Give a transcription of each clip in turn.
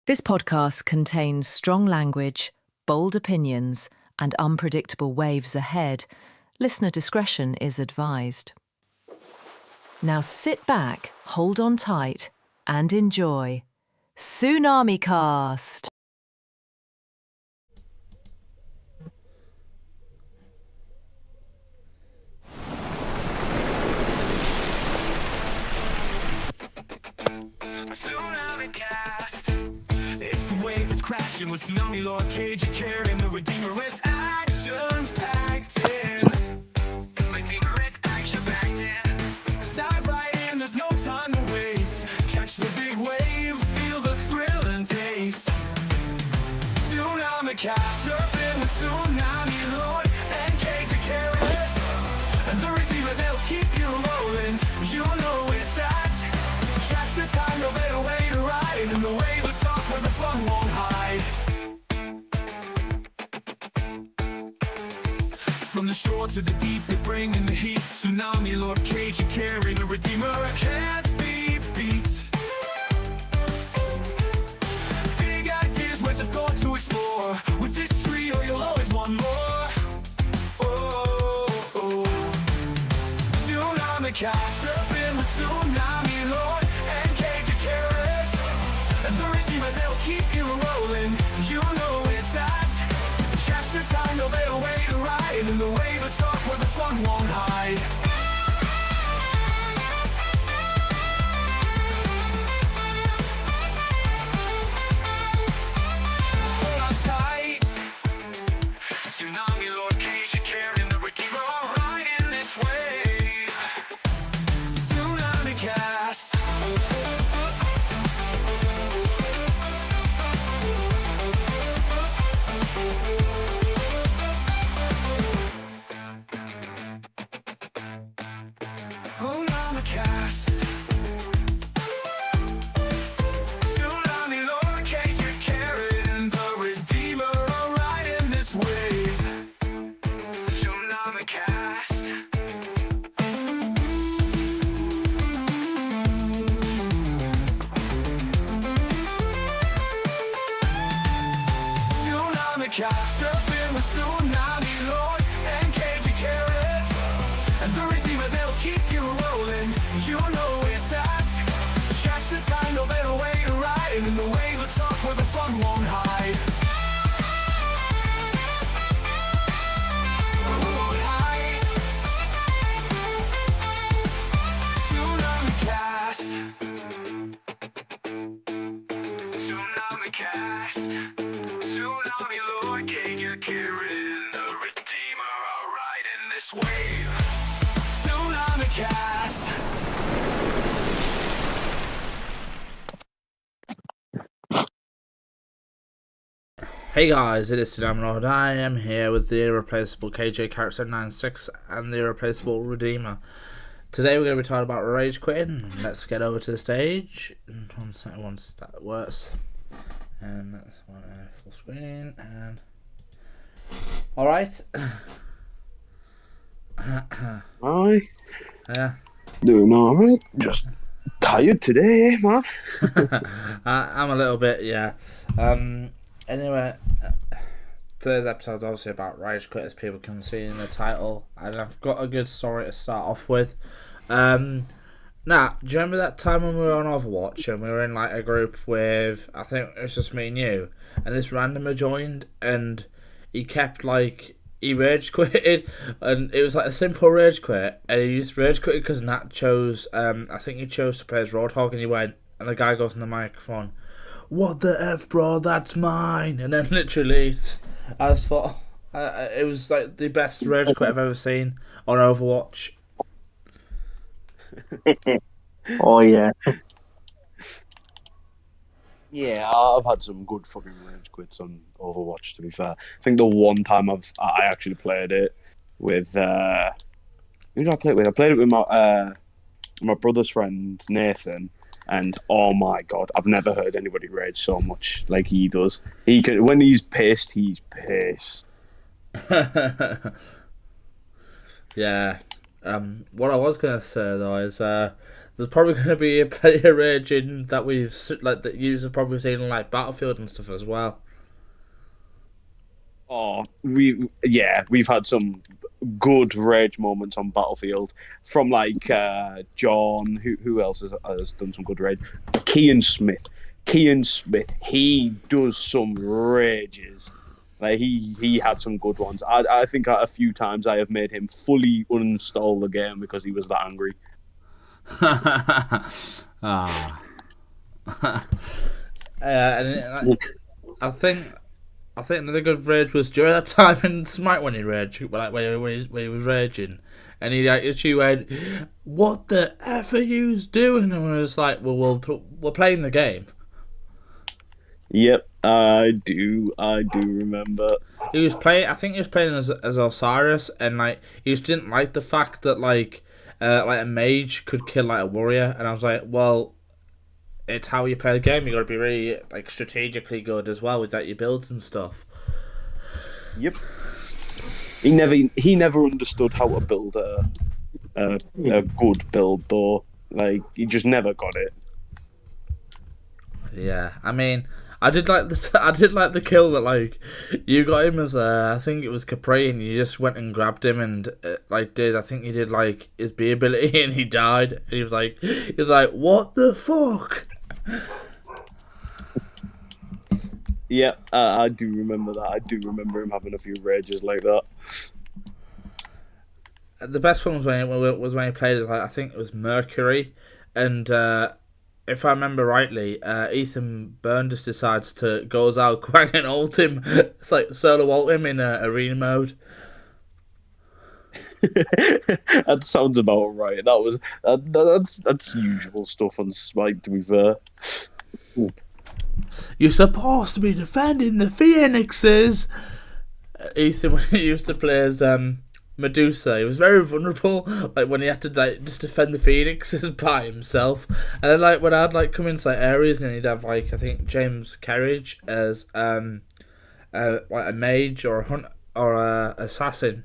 This podcast contains strong language, bold opinions, and unpredictable waves ahead. Listener discretion is advised. Now sit back, hold on tight, and enjoy TSUNAMICAST. If the wave is crashing with Tsunami Lord, Cagier Carrot The Redeemer, it's action-packed in. Redeemer, it's action-packed in. Dive right in, there's no time to waste. Catch the big wave, feel the thrill and taste. TSUNAMICAST, surfing with Tsunami Lord and Cagier Carrot. And the Redeemer, they'll keep you rolling. You know it's that. Catch the time, no better way to ride. In the wave of talk where the fun won't hide. From the shore to the deep, they bring in the heat. Tsunami Lord, Cagier Carrot The Redeemer, can't be beat. Big ideas, words of thought to explore. With this trio, you'll always want more. Oh, oh. TSUNAMICAST, surfing with Tsunami Lord and Cagier Carrot. And the Redeemer, they'll keep you rolling. You know it's that. Catch the time, no better way to ride. In the wave of talk where the fun won't hide. Hold on tight. Tsunami Lord, Cagier Carrot The Redeemer, all right in this wave. TSUNAMICAST. TSUNAMICAST. Tsunami Lord, Cagier Carrot and The Redeemer, all right in this wave. TSUNAMICAST. TSUNAMICAST, surfing with Tsunami Lord and Cagier Carrot. And the Redeemer, they'll keep you rolling. You know it's that. Catch the time, no better way to ride. And in the wave of talk where the fun won't hide. Won't hide. TSUNAMICAST. TSUNAMICAST. Tsunami Lord, Cagier Carrot The Redeemer, all right in this wave. TSUNAMICAST. Hey guys, it is Tsunami Lord. I am here with the irreplaceable Cagier Carrot 96 and the irreplaceable Redeemer. Today we're going to be talking about rage quitting. Let's get over to the stage. One second, once that works. And that's one full screen. And alright. Hi. Yeah. Doing alright. Just tired today, man. I'm a little bit, yeah. Anyway, today's episode is obviously about rage quit, as people can see in the title, and I've got a good story to start off with. Now, do you remember that time when we were on Overwatch and we were in like a group with, I think it was just me and you, and this randomer joined and he kept like, he rage quitted, and it was like a simple rage quit, and he just rage quitted because Nat chose, I think he chose to play as Roadhog, and he went, and the guy goes on the microphone, "What the F, bro, that's mine," and then literally, I just thought, it was like the best rage quit I've ever seen on Overwatch. Oh yeah. Yeah, I've had some good fucking rage quits on Overwatch, to be fair. I think the one time I actually played it with who did I play it with? I played it with my brother's friend Nathan, and oh my god, I've never heard anybody rage so much like he does. He can, when he's pissed, he's pissed. Yeah. What I was gonna say though is there's probably going to be a plenty of raging that that you've probably seen in like Battlefield and stuff as well. Oh, we've had some good rage moments on Battlefield from like John. Who else has done some good rage? Kean Smith. He does some rages. Like he had some good ones. I think a few times I have made him fully uninstall the game because he was that angry. Ah. And I think another good rage was during that time in Smite when he raged, like when he was raging, and he like literally went, "What the f are you doing?" And I was like, "Well, we're playing the game." Yep, I do remember. He was playing. I think he was playing as Osiris, and like he just didn't like the fact that like a mage could kill like a warrior, and I was like, well, it's how you play the game. You got to be really like strategically good as well with like your builds and stuff. Yep. He never understood how to build a good build though. Like he just never got it. Yeah, I mean, I did like the kill that like you got him as I think it was Capri, and you just went and grabbed him and I think you did like his B ability and he died. And he was like what the fuck. Yeah, I do remember that. I do remember him having a few rages like that. The best one was when he played as like I think it was Mercury, and if I remember rightly, Ethan Byrne just decides to goes out quang and ult him. It's like solo ult him in arena mode. That sounds about right. That's usual stuff on Smite, to be fair. You're supposed to be defending the Phoenixes. Ethan, when he used to play as Medusa, he was very vulnerable. Like when he had to like just defend the Phoenixes by himself, and then like when I'd like come into like areas and he'd have like I think James Carriage as like a mage or a hunt or a assassin.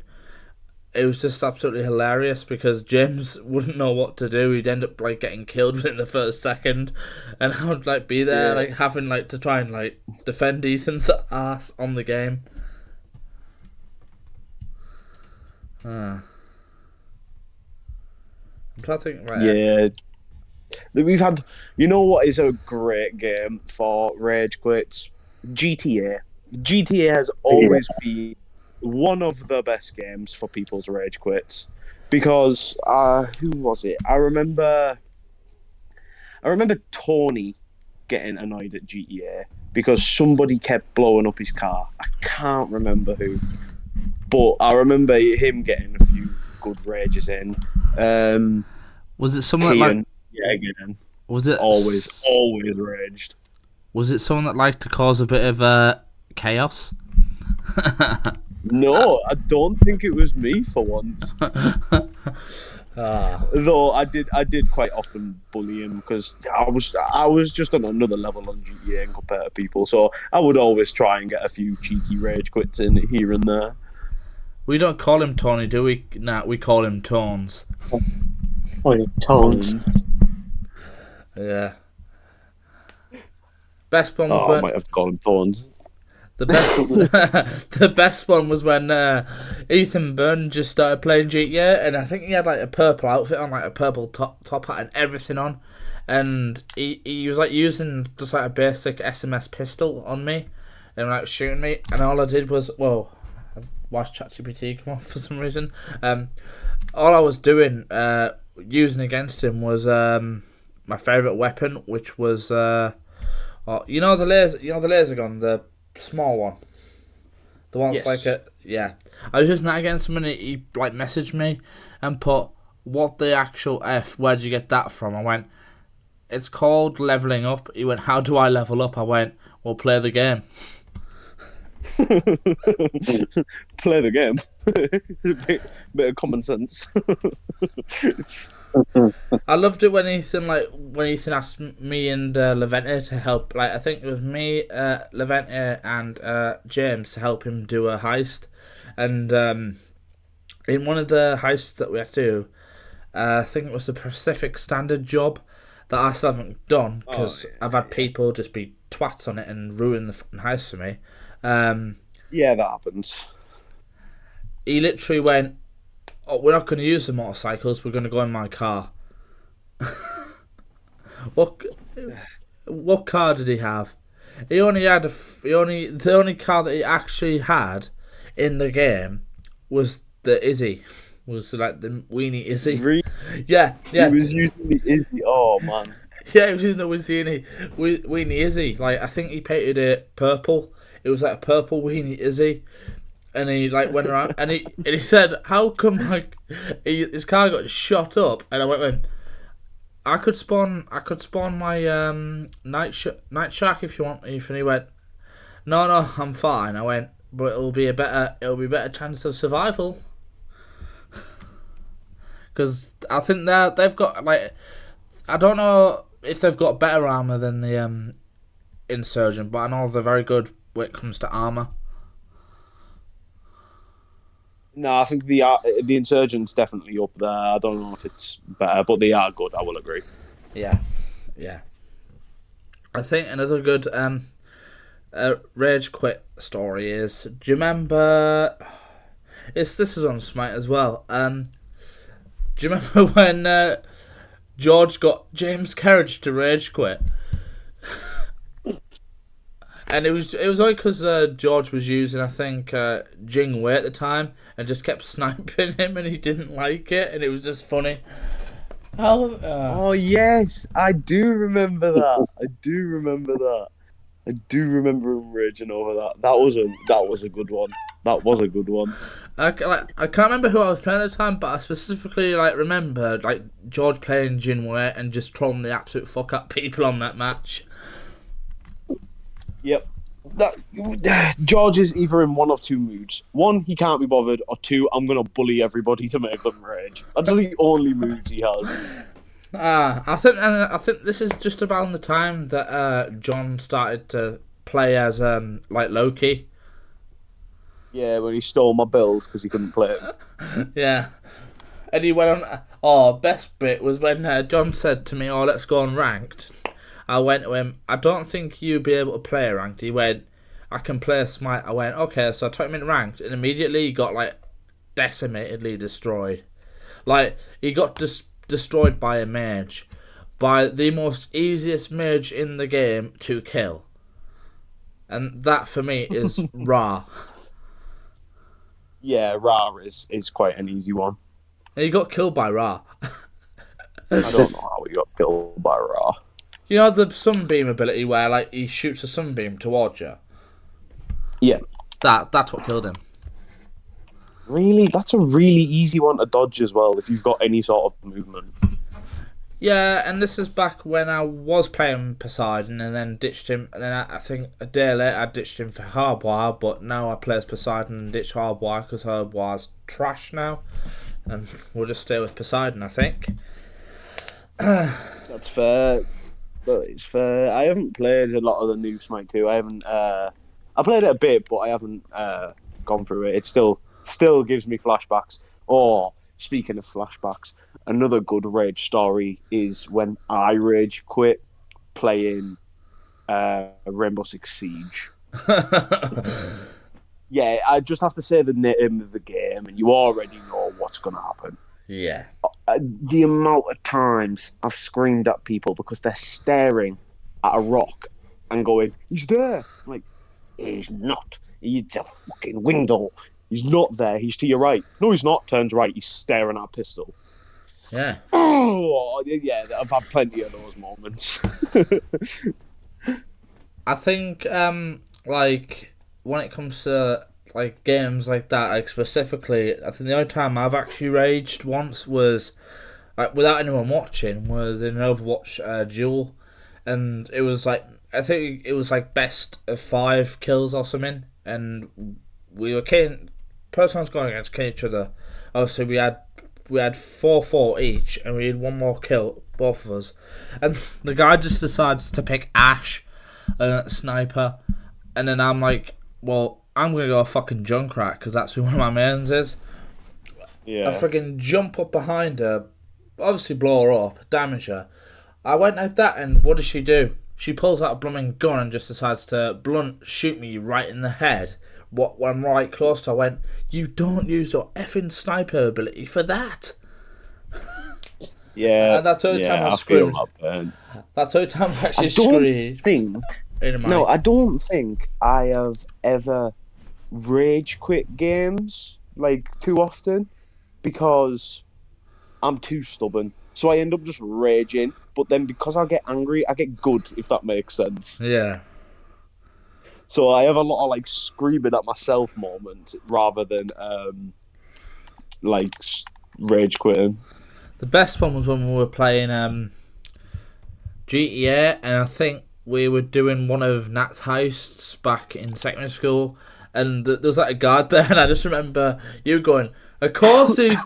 It was just absolutely hilarious because James wouldn't know what to do. He'd end up like getting killed within the first second, and I would like be there like having like to try and like defend Ethan's ass on the game. I'm trying to think. Right. Yeah, we've had. You know what is a great game for rage quits? GTA. GTA has always been one of the best games for people's rage quits because who was it? I remember Tony getting annoyed at GTA because somebody kept blowing up his car. I can't remember who, but I remember him getting a few good rages in. Was it someone that like? Yeah, again. Was it always raged? Was it someone that liked to cause a bit of chaos? No, I don't think it was me for once. Though I did quite often bully him because I was just on another level on GTA and compared to people, so I would always try and get a few cheeky rage quits in here and there. We don't call him Tony, do we? Nah, we call him Tones. Oh, Tones. Yeah. Best one was I might have called him Thorns. The best one was when Ethan Byrne just started playing GTA, and I think he had like a purple outfit on, like a purple top hat and everything on, and he was like using just like a basic SMS pistol on me, and like shooting me, and all I did was I watched ChatGPT come on for some reason. All I was doing using against him was my favorite weapon, which was the laser gun, the small one, the one that's like I was using that against him, and he like messaged me and put, "What the actual f? Where'd you get that from?" I went, "It's called leveling up." He went, "How do I level up?" I went, "Well, play the game." Play the game. bit of common sense. I loved it when Ethan asked me and Levente to help. Like I think it was me, Levente, and James to help him do a heist. And in one of the heists that we had to do, I think it was the Pacific Standard job that I still haven't done because I've had people just be twats on it and ruin the fucking house for me. Yeah, that happens. He literally went, "Oh, we're not going to use the motorcycles. We're going to go in my car." What car did he have? The only car that he actually had in the game was the Izzy. Was like the weenie Izzy. Really? Yeah. He was using the Izzy. Oh man. Yeah, he was using the weenie Izzy. Like I think he painted it purple. It was like a purple weenie Izzy, and he like went around and he said, "How come like his car got shot up?" And I went, "I could spawn my night shark if you want." And he went, "No, I'm fine." I went, "But it'll be better chance of survival." Because I think they've got like, I don't know if they've got better armor than the Insurgent, but I know they're very good when it comes to armor. No, I think the Insurgent's definitely up there. I don't know if it's better, but they are good. I will agree. Yeah. I think another good rage quit story is. Do you remember? This is on Smite as well. Do you remember when George got James Carriage to rage quit? And it was only because George was using, I think, Jing Wei at the time and just kept sniping him and he didn't like it and it was just funny. Oh yes, I do remember that. I do remember him raging over that. That was a good one. That was a good one. I can't remember who I was playing at the time, but I specifically remember George playing Jin Wei and just trolling the absolute fuck up people on that match. Yep. George is either in one of two moods. One, he can't be bothered, or two, I'm gonna bully everybody to make them rage. That's the only moods he has. I think this is just about the time that John started to play as Loki. Yeah, when he stole my build because he couldn't play it. Yeah. And he went on. Oh, best bit was when John said to me, "Oh, let's go on ranked." I went to him, "I don't think you'd be able to play a ranked." He went, "I can play a Smite." I went, "Okay," so I took him in ranked, and immediately he got decimatedly destroyed. He got destroyed by a mage, by the most easiest mage in the game to kill, and that for me is Ra. Yeah, Ra is quite an easy one. And he got killed by Ra. I don't know how he got killed by Ra. You know the sunbeam ability where he shoots a sunbeam towards you? Yeah. That's what killed him. Really? That's a really easy one to dodge as well if you've got any sort of movement. Yeah, and this is back when I was playing Poseidon and then ditched him. And then I think a day later I ditched him for Hardwire, but now I play as Poseidon and ditch Hardwire because Hardwire's trash now. And we'll just stay with Poseidon, I think. That's fair. But it's fair. I haven't played a lot of the new Smite 2. I haven't. I played it a bit, but I haven't gone through it. It still gives me flashbacks. Oh, speaking of flashbacks, another good rage story is when I rage quit playing Rainbow Six Siege. Yeah, I just have to say the name of the game, and you already know what's going to happen. Yeah. The amount of times I've screamed at people because they're staring at a rock and going, "He's there." I'm like, he's not. He's a fucking window. He's not there. He's to your right. No, he's not. Turns right. He's staring at a pistol. Yeah. Oh, yeah. I've had plenty of those moments. I think, when it comes to games like that, specifically, I think the only time I've actually raged once was without anyone watching was in an Overwatch duel, and it was I think it was best of 5 kills or something, and we were person was going against each other. Obviously, we had 4-4 each, and we had one more kill, both of us, and the guy just decides to pick Ash, a sniper, and then I'm like, well, I'm going to go fucking Junkrat because that's who one of my mains is. Yeah. I freaking jump up behind her, obviously blow her up, damage her. I went like that, and what does she do? She pulls out a blooming gun and just decides to blunt shoot me right in the head. When I'm right close to her, I went, you don't use your effing sniper ability for that. Yeah. And that's the only time I feel screamed. that pain. That's the only time I actually screamed. I don't think I have ever rage quit games like too often because I'm too stubborn. So I end up just raging, but then because I get angry, I get good, if that makes sense. Yeah. So I have a lot of like screaming at myself moments rather than like rage quitting. The best one was when we were playing GTA, and I think we were doing one of Nat's heists back in secondary school, and there was like a guard there, and I just remember you going, of course he'd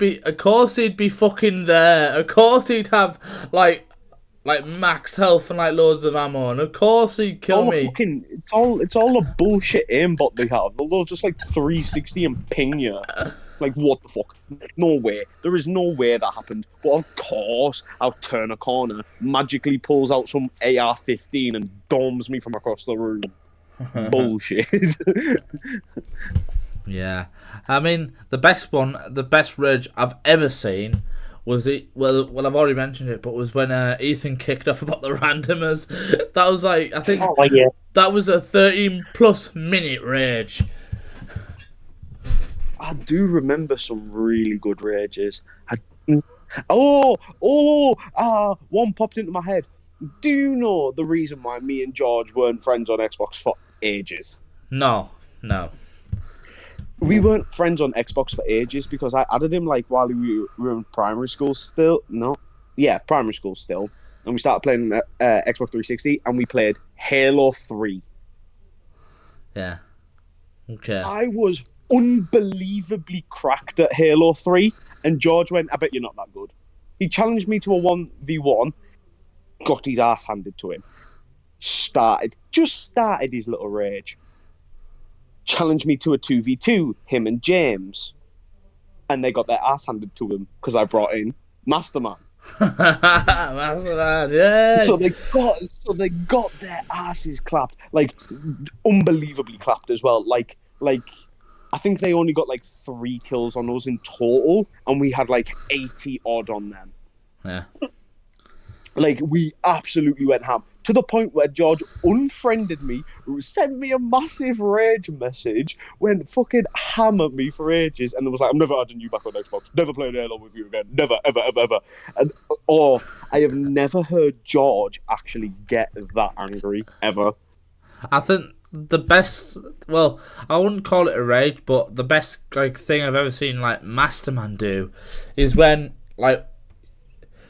be fucking there. Of course he'd have like max health and like loads of ammo, and of course he'd kill me. It's all a bullshit aimbot they have. They'll just like 360 and ping you. Like, what the fuck? No way. There is no way that happened. But of course, I'll turn a corner, magically pulls out some AR-15 and domes me from across the room. Bullshit. Yeah. I mean, the best rage I've ever seen was well, I've already mentioned it, but was when Ethan kicked off about the randomers. That was like, I think that was a 13+ minute rage. I do remember some really good rages. One popped into my head. Do you know the reason why me and George weren't friends on Xbox for ages? No. We weren't friends on Xbox for ages because I added him like while we were in primary school still. Primary school still. And we started playing Xbox 360 and we played Halo 3. Yeah. Okay. I was unbelievably cracked at Halo 3 and George went, I bet you're not that good. He challenged me to a 1v1, got his ass handed to him. Started his little rage. Challenged me to a 2v2, him and James. And they got their ass handed to him because I brought in Masterman. Masterman, yeah. So they got their asses clapped. Like, unbelievably clapped as well. Like I think they only got like 3 kills on us in total, and we had like 80 odd on them. Yeah. Like, we absolutely went ham. To the point where George unfriended me, sent me a massive rage message, went fucking ham at me for ages, and was like, I'm never adding you back on Xbox. Never playing Halo with you again. Never, ever, ever, ever. And, I have never heard George actually get that angry, ever. I think the best, well, I wouldn't call it a rage, but the best like thing I've ever seen like Masterman do is when like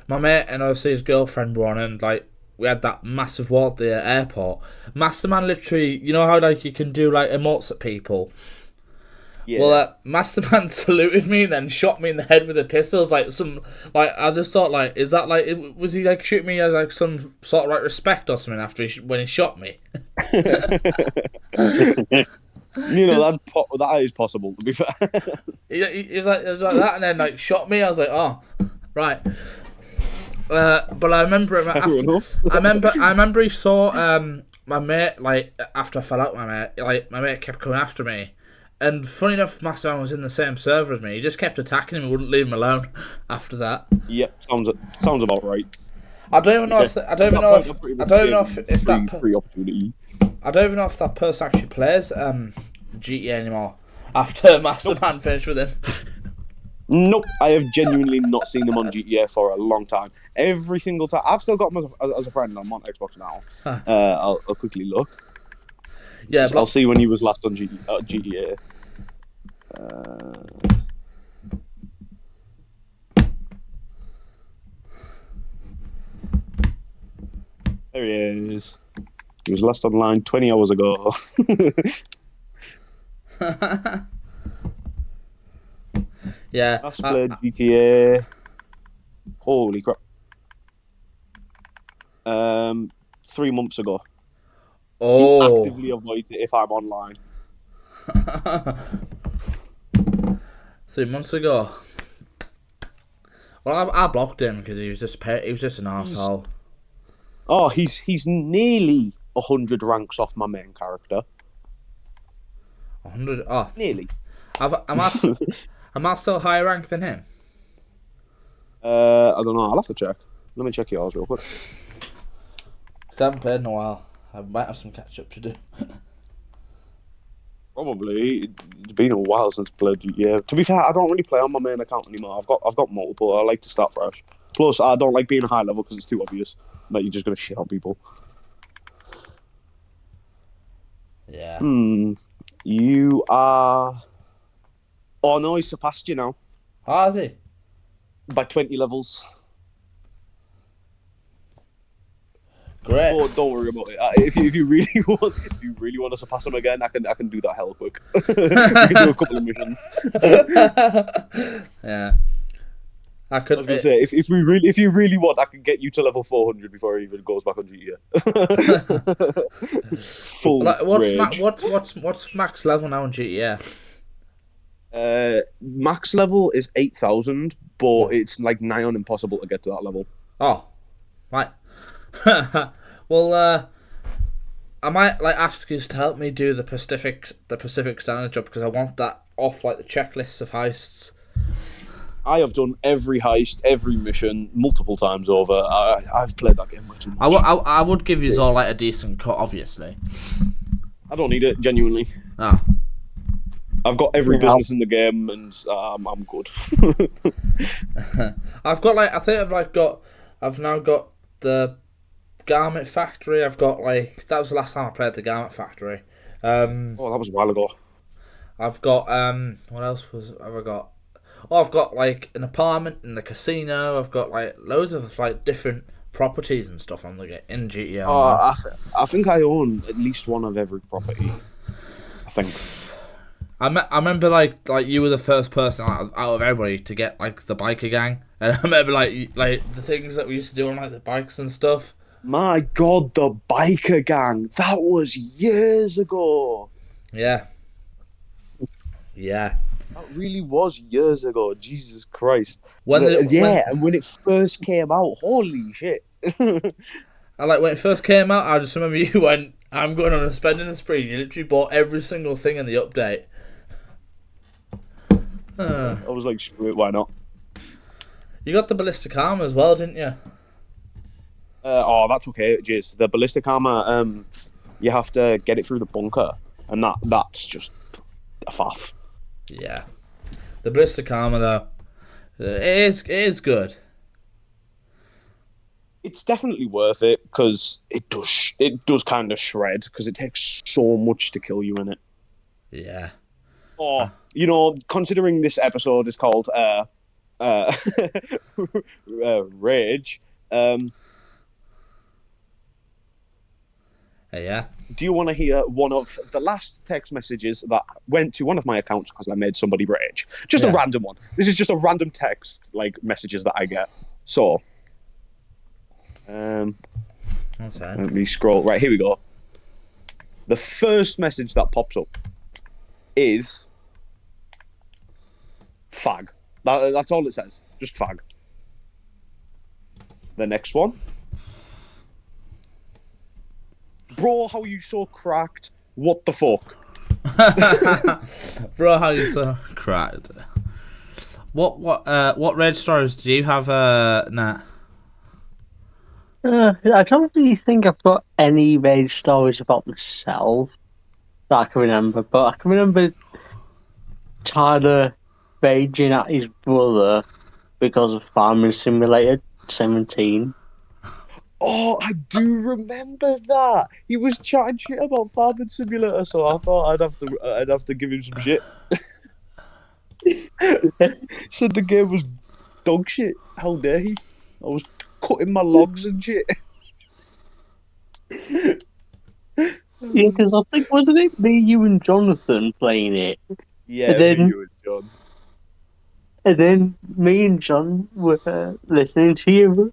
my mate and obviously his girlfriend were on, and like we had that massive war at the airport. Masterman literally, you know how like you can do like emotes at people. Yeah. Well, Masterman saluted me and then shot me in the head with a pistol. It's like some, like I just thought, like, is that like, was he like shooting me as like some sort of like respect or something after when he shot me? You know, that is possible, to be fair. He was like that, and then like shot me. I was like, oh, right. But I remember him after, I remember he saw my mate, like after I fell out with my mate kept coming after me. And funny enough, Masterman was in the same server as me. He just kept attacking him and wouldn't leave him alone after that. Yep, sounds about right. I don't even know if that person actually plays GTA anymore after Masterman finished with him. Nope, I have genuinely not seen them on GTA for a long time. Every single time, I've still got them as a friend. I'm on Xbox now. Huh. I'll quickly look. Yeah, I'll see when he was last on GTA. There he is. He was last online 20 hours ago. Yeah. Last played GTA. Holy crap. 3 months ago. Oh. You actively avoid it if I'm online. 3 months ago. Well, I blocked him because he was just an arsehole. Oh, he's nearly 100 ranks off my main character. 100. Oh, Nearly. am I still higher ranked than him? I don't know. I'll have to check. Let me check yours real quick. I haven't played in a while. I might have some catch up to do. Probably. It's been a while since I played. Yeah. To be fair, I don't really play on my main account anymore. I've got multiple. I like to start fresh. Plus, I don't like being a high level because it's too obvious that you're just gonna shit on people. Yeah. You are. Oh no, he's surpassed you now How is he? by 20 levels. Great. Oh, don't worry about it. If you really want to surpass him again, I can do that hell quick. We can do a couple of missions. Yeah. I I was gonna say if you really want, I can get you to level 400 before he even goes back on GTA. Full rage. What's max level now in GTA? Max level is 8,000, but it's like nigh on impossible to get to that level. Oh, right. Well, I might ask you to help me do the Pacific Standard job because I want that off the checklists of heists. I have done every heist, every mission multiple times over. I've played that game way too much. I would give you all a decent cut, obviously. I don't need it, genuinely. Ah. I've got every business in the game, and I'm good. I've got I've now got the Garment Factory. I've got that was the last time I played the Garment Factory. Oh, that was a while ago. I've got what else have I got? Oh, I've got an apartment in the casino. I've got loads of different properties and stuff in GTA. Oh, I think I own at least one of every property. I think. I remember you were the first person out of everybody to get the biker gang, and I remember the things that we used to do on the bikes and stuff. My God, the biker gang! That was years ago. Yeah. Yeah. That really was years ago. Jesus Christ. And when it first came out, holy shit. When it first came out, I just remember you went, "I'm going on a spending spree." You literally bought every single thing in the update. I was like, screw it, why not? You got the ballistic armor as well, didn't you? Oh, that's okay, Jizz. The ballistic armor, you have to get it through the bunker, and that's just a faff. Yeah, the ballistic armor though, it is good. It's definitely worth it because it does kind of shred because it takes so much to kill you in it. Yeah. Oh, considering this episode is called Rage. Yeah. Do you want to hear one of the last text messages that went to one of my accounts because I made somebody rage? Just a random one. This is just a random text messages that I get. So, okay. Let me scroll. Right, here we go. The first message that pops up is fag. That's all it says. Just fag. The next one. Bro, how you so cracked? What the fuck? Bro, how you so cracked? What red stars do you have, Nat? I don't really think I've got any rage stories about myself that I can remember, but I can remember Tyler raging at his brother because of Farming Simulator 17. Oh, I do remember that. He was chatting shit about Farming Simulator, so I thought I'd have to give him some shit. Said the game was dog shit. How dare he? I was cutting my logs and shit. Yeah, because I think, wasn't it me, you and Jonathan playing it? Yeah, and then, you and John. And then me and John were listening to you,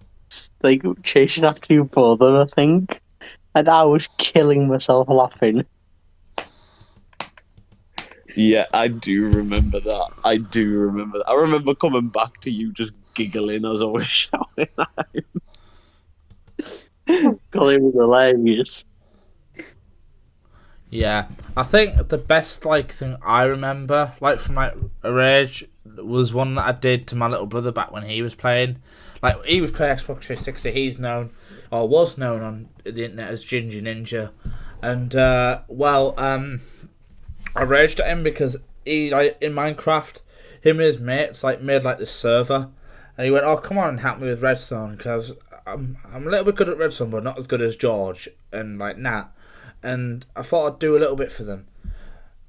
chasing after your brother, I think. And I was killing myself laughing. Yeah, I do remember that. I remember coming back to you just giggling as I was shouting at him. God, it was hilarious. Yeah, I think the best like thing I remember, like from like a rage, was one that I did to my little brother back when he was playing. Like he was playing Xbox 360. He's known or was known on the internet as Ginger Ninja, and I raged at him because he like in Minecraft, him and his mates like made like this server, and he went, "Oh, come on and help me with redstone because I'm a little bit good at redstone, but not as good as George and like Nat." And I thought I'd do a little bit for them.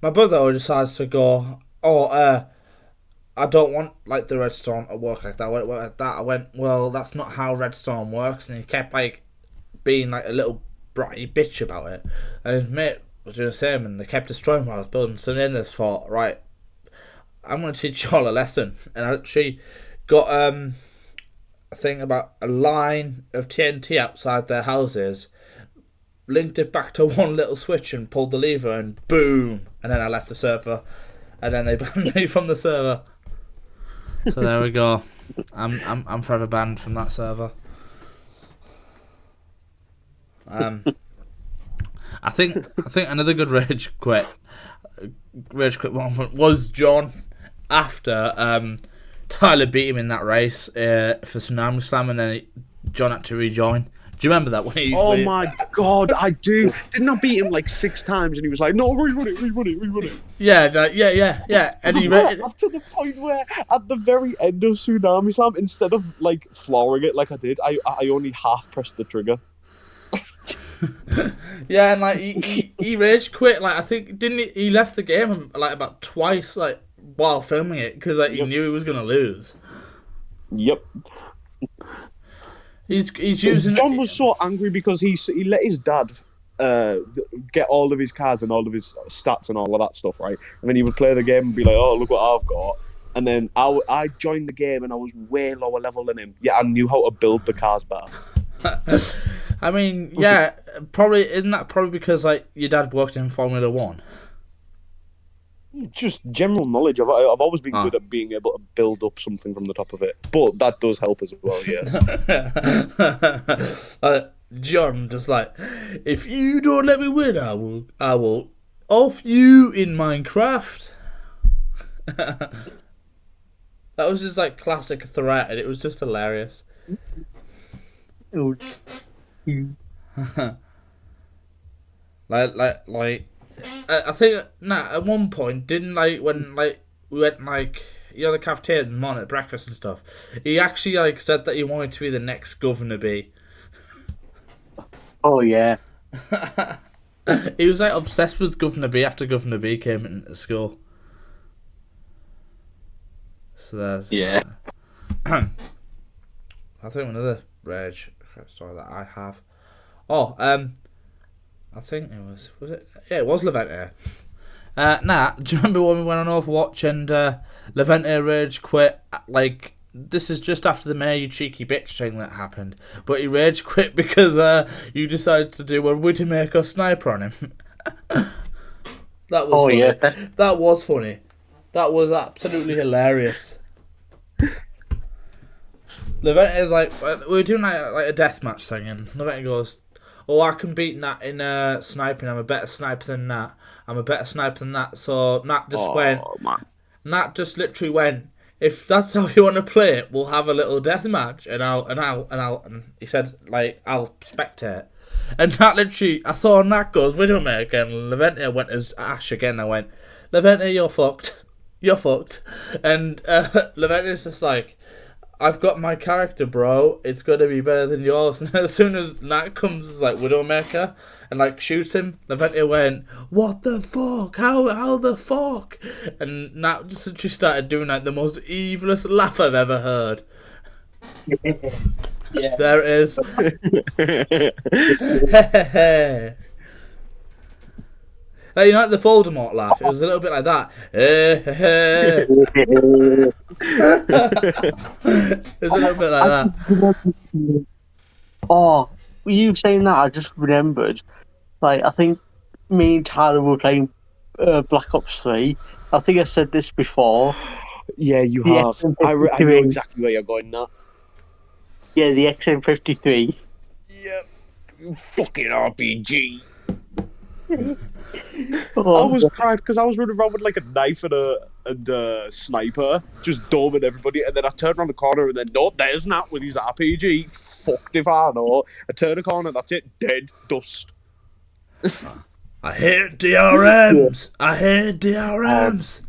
My brother decides to go, I don't want like the redstone to work like that. I went, well, that's not how redstone works. And he kept like being like a little bratty bitch about it. And his mate was doing the same, and they kept destroying what I was building. So then they thought, right, I'm going to teach you all a lesson. And I actually got a thing about a line of TNT outside their houses, linked it back to one little switch and pulled the lever, and boom, and then I left the server, and then they banned me from the server. So there we go. I'm forever banned from that server. I think another good rage quit one was John after Tyler beat him in that race for Tsunami Slam, and then John had to rejoin. Do you remember that when he? Oh my god, I do. Didn't I beat him like 6 times, and he was like, "No, rerun it." Yeah. And he Up to the point where at the very end of Tsunami Slam, instead of like flooring it like I did, I only half pressed the trigger. Yeah, and like he rage quit. Like I think he left the game like about twice, like while filming it, because like he knew he was gonna lose. Yep. He's using. John was so angry because he let his dad get all of his cards and all of his stats and all of that stuff, right? And then he would play the game and be like, "Oh, look what I've got." And then I joined the game and I was way lower level than him. Yet I knew how to build the cards better. I mean, yeah, isn't that probably because like your dad worked in Formula 1? Just general knowledge. I've always been good at being able to build up something from the top of it, but that does help as well. Yes. John just like, if you don't let me win, I will off you in Minecraft. That was just like classic threat, and it was just hilarious. I think at one point didn't like when like we went like the cafeteria and morning at breakfast and stuff. He actually like said that he wanted to be the next governor bee. Oh yeah. He was like obsessed with Governor B after Governor B came into school. So there's I think another rage story that I have. I think it was it? Yeah, it was Levente. Do you remember when we went on Overwatch and Levente rage quit? Like, this is just after the Mayor You Cheeky Bitch thing that happened. But he rage quit because you decided to do a Widowmaker sniper on him. That was funny. Yeah. That was funny. That was absolutely hilarious. Levente is like, we were doing like a deathmatch thing, and Levente goes, "Oh, I can beat Nat in sniping. I'm a better sniper than Nat. I'm a better sniper than Nat." So Nat just went. Man. Nat just literally went, "If that's how you want to play it, we'll have a little death match." And he said, like, "I'll spectate." And Nat literally, I saw Nat goes Widowmaker, and Levente went as Ash again. I went, "Levente, you're fucked. You're fucked." And Levente's just like, "I've got my character, bro. It's gonna be better than yours." And as soon as Nat comes as like Widowmaker and like shoots him, Levente went, "What the fuck? How the fuck?" And Nat just literally started doing like the most evilest laugh I've ever heard. Yeah. There it is. Like, you know, like the Voldemort laugh. It was a little bit like that. It was a little bit like that. Oh, you saying that, I just remembered. Like, I think me and Tyler were playing Black Ops 3. I think I said this before. Yeah, you The have. I know XM53. exactly where you're going now. Yeah, the XM53. Yep. You fucking RPG. I Oh, was crying because I was running around with like a knife and a sniper, just doming everybody, and then I turned around the corner and then no, there's Nat with his RPG. Fucked if I know. I turn the corner, that's it, dead, dust. I hate DRMs. I hate DRMs.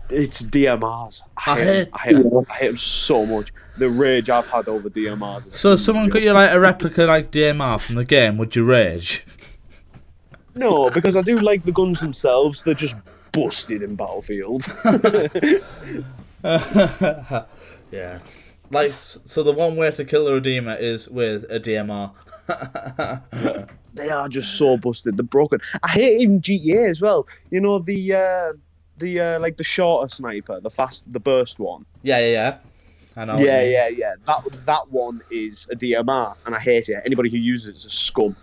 It's DMRs. I hate. I hate them so much. The rage I've had over DMRs. Is So if someone got you like a replica like DMR from the game, would you rage? no, because I do like the guns themselves. They're just busted in Battlefield. Yeah. Like, so the one way to kill the Redeemer is with a DMR. They are just so busted. They're broken. I hate even GTA as well. You know the like the shorter sniper, the burst one. Yeah. I know. what you mean. Yeah. That one is a DMR, and I hate it. Anybody who uses it is a scum.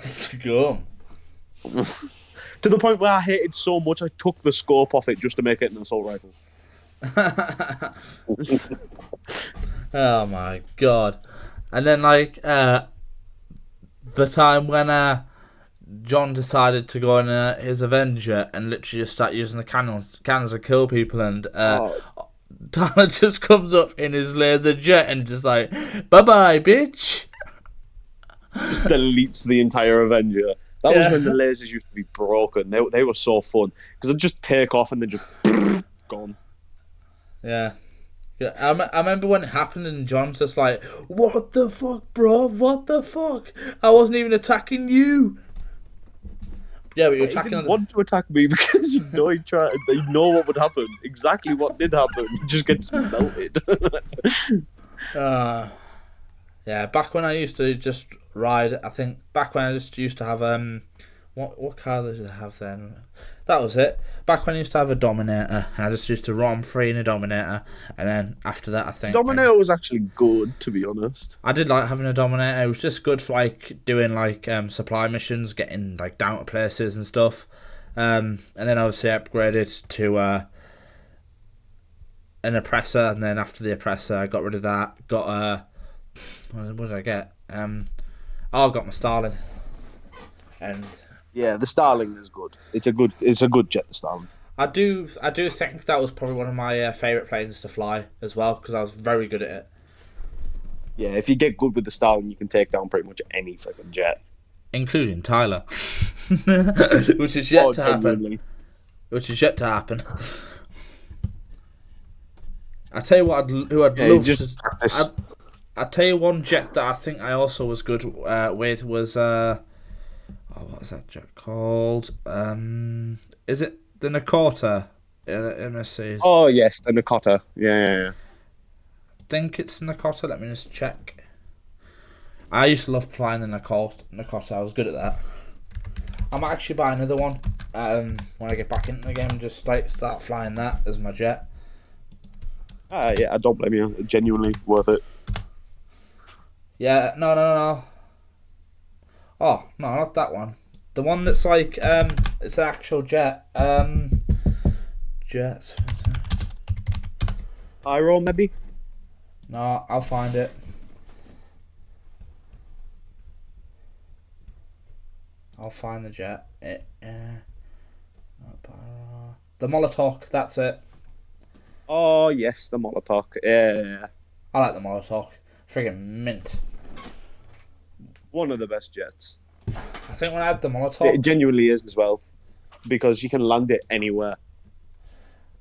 Scum. To the point where I hate it so much, I took the scope off it just to make it an assault rifle. Oh my god. And then like the time when John decided to go on his Avenger and literally just start using the cannons to kill people, and Tyler just comes up in his laser jet and just like, bye bye bitch. Just deletes the entire Avenger. That was when the lasers used to be broken. They were so fun because they'd just take off and then just gone. Yeah. I remember when it happened and John's just like, what the fuck, bro? What the fuck? I wasn't even attacking you. Yeah, but you're He attacking didn't on want to attack me because you know they know what would happen. Exactly what did happen. He just gets melted. Yeah, back when I used to just ride, I think back when I just used to have what car did I have then? That was it. Back when I used to have a Dominator, and I just used to roam free in a Dominator, and then after that, I think Dominator was actually good, to be honest. I did like having a Dominator. It was just good for like doing like supply missions, getting like down to places and stuff. And then obviously I upgraded to an oppressor, and then after the oppressor, I got rid of that. Got what did I get? I got my Starling, and Yeah, the Starling is good. It's a good jet, the Starling. I do think that was probably one of my favourite planes to fly as well, because I was very good at it. Yeah, if you get good with the Starling, you can take down pretty much any freaking jet, including Tyler, which is yet to happen. genuinely. Which is yet to happen. I tell you what, who I'd love just to. practice. I tell you one jet that I think I also was good with was what was that jet called? Is it the Nakota? MSC. Oh yes, the Nakota. Yeah. I think it's Nakota. Let me just check. I used to love flying the Nakota. I was good at that. I might actually buy another one when I get back into the game and just like start flying that as my jet. Yeah, I don't blame you. Genuinely worth it. Yeah, no. Oh, no, not that one. The one that's like, it's an actual jet. Jets. Pyro, maybe? No, I'll find it. I'll find the jet. The Molotov, that's it. Oh, yes, the Molotov. Yeah. I like the Molotov. Friggin' mint. One of the best jets. I think when I had the Molotov... It genuinely is as well. Because you can land it anywhere.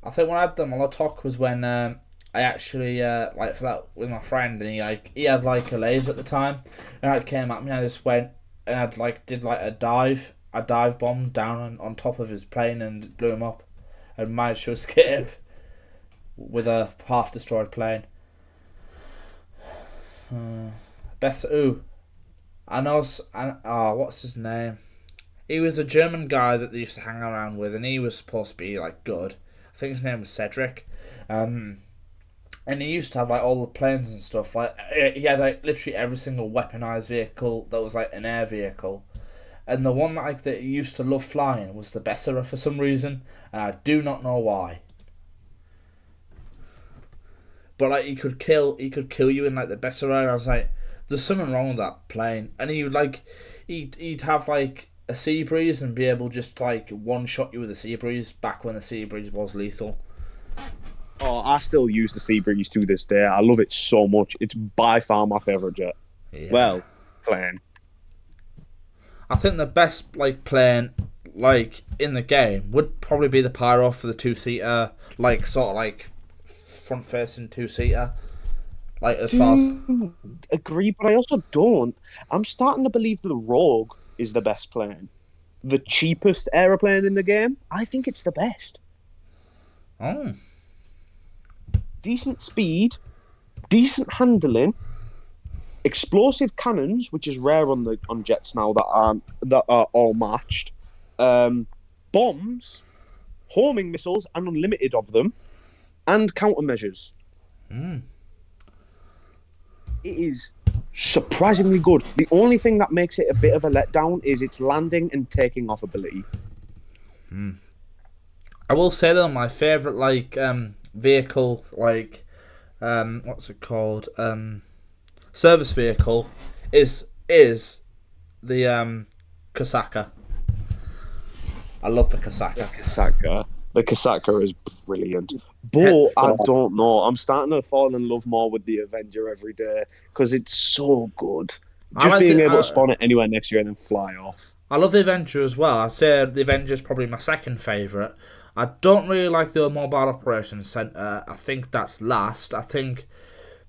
I think when I had the Molotov was when I actually like for that with my friend, and he had like a laser at the time, and it came at me. I just went and did a dive bomb down on top of his plane and blew him up, and managed to escape with a half destroyed plane. I know. What's his name? He was a German guy that they used to hang around with, and he was supposed to be like good. I think his name was Cedric, and he used to have like all the planes and stuff. Like he had like literally every single weaponized vehicle that was like an air vehicle, and the one that he used to love flying was the Bessera for some reason, and I do not know why. but like he could kill you in like the best way. I was like, there's something wrong with that plane. And he would like, he'd have like a sea breeze and be able just to, like one shot you with a sea breeze back when the sea breeze was lethal. Oh, I still use the Sea Breeze to this day. I love it so much. It's by far my favourite jet. Yeah. Well, plane. I think the best like plane like in the game would probably be the Pyro for the 2-seater, like sort of like front facing 2-seater. Like as far as Agree, but I also don't. I'm starting to believe the Rogue is the best plane. The cheapest aeroplane in the game. I think it's the best. oh. Decent speed, decent handling, explosive cannons, which is rare on jets now that are all matched. Bombs, homing missiles, and unlimited of them, and countermeasures. Mm. It is surprisingly good. The only thing that makes it a bit of a letdown is its landing and taking off ability. I will say though, my favourite like vehicle, like what's it called? Service vehicle is the Casaca. I love the Casaca. The Casaca is brilliant. But I don't know. I'm starting to fall in love more with the Avenger every day because it's so good. Just being able to spawn it anywhere next year and then fly off. I love the Avenger as well. I'd say the Avenger is probably my second favourite. I don't really like the Mobile Operations Centre. I think that's last. I think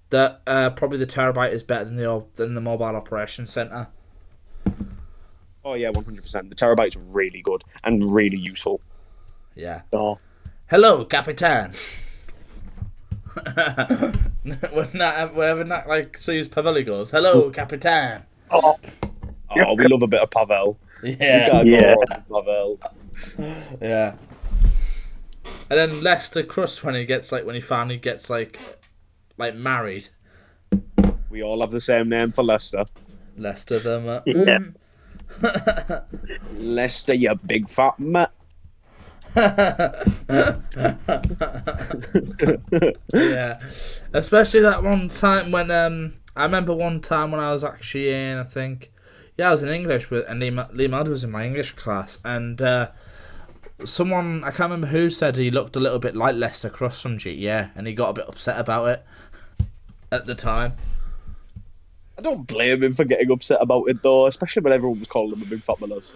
that probably the Terabyte is better than the Mobile Operations Centre. Oh yeah, 100%. The Terabyte's really good and really useful. Yeah. Oh. Hello, Capitan. Whenever Nat like sees Pavel, he goes, "Hello, Capitan." Oh, we love a bit of Pavel. Yeah. Pavel. Yeah. And then Lester Crust when he finally gets like married. We all have the same name for Lester. Lester the Yeah. Lester, you big fat mutt. Yeah, especially that one time when I remember one time when I was actually in, I was in English and Lee Mudd was in my English class, and someone, I can't remember who, said he looked a little bit like Lester Crust from GTA, and he got a bit upset about it at the time. I don't blame him for getting upset about it though, especially when everyone was calling him a big fat mollusk.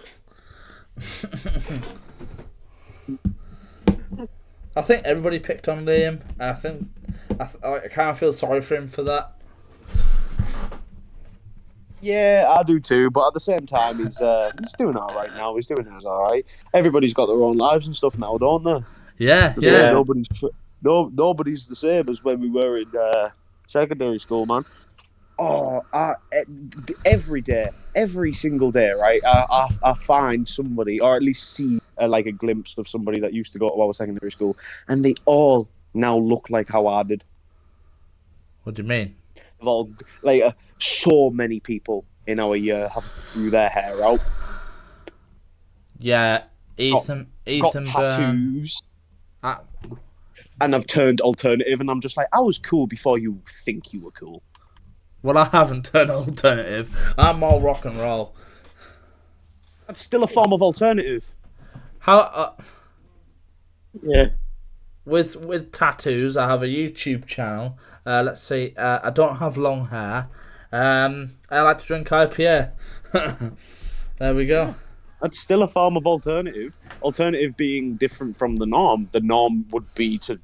I think everybody picked on Liam, and I kind of feel sorry for him for that. Yeah, I do too, but at the same time, he's doing all right now. He's doing his all right. Everybody's got their own lives and stuff now, don't they? Yeah. Nobody's the same as when we were in secondary school, man. Oh, every day, every single day, right? I find somebody, or at least see like a glimpse of somebody that used to go to our secondary school, and they all now look like how I did. What do you mean? They've all so many people in our year have grew their hair out. Yeah, Ethan got tattoos. And I've turned alternative, and I'm just like, I was cool before you think you were cool. Well, I haven't turned alternative. I'm more rock and roll. That's still a form of alternative. How? Yeah. With tattoos, I have a YouTube channel. Let's see. I don't have long hair. I like to drink IPA. There we go. That's still a form of alternative. Alternative being different from the norm. The norm would be to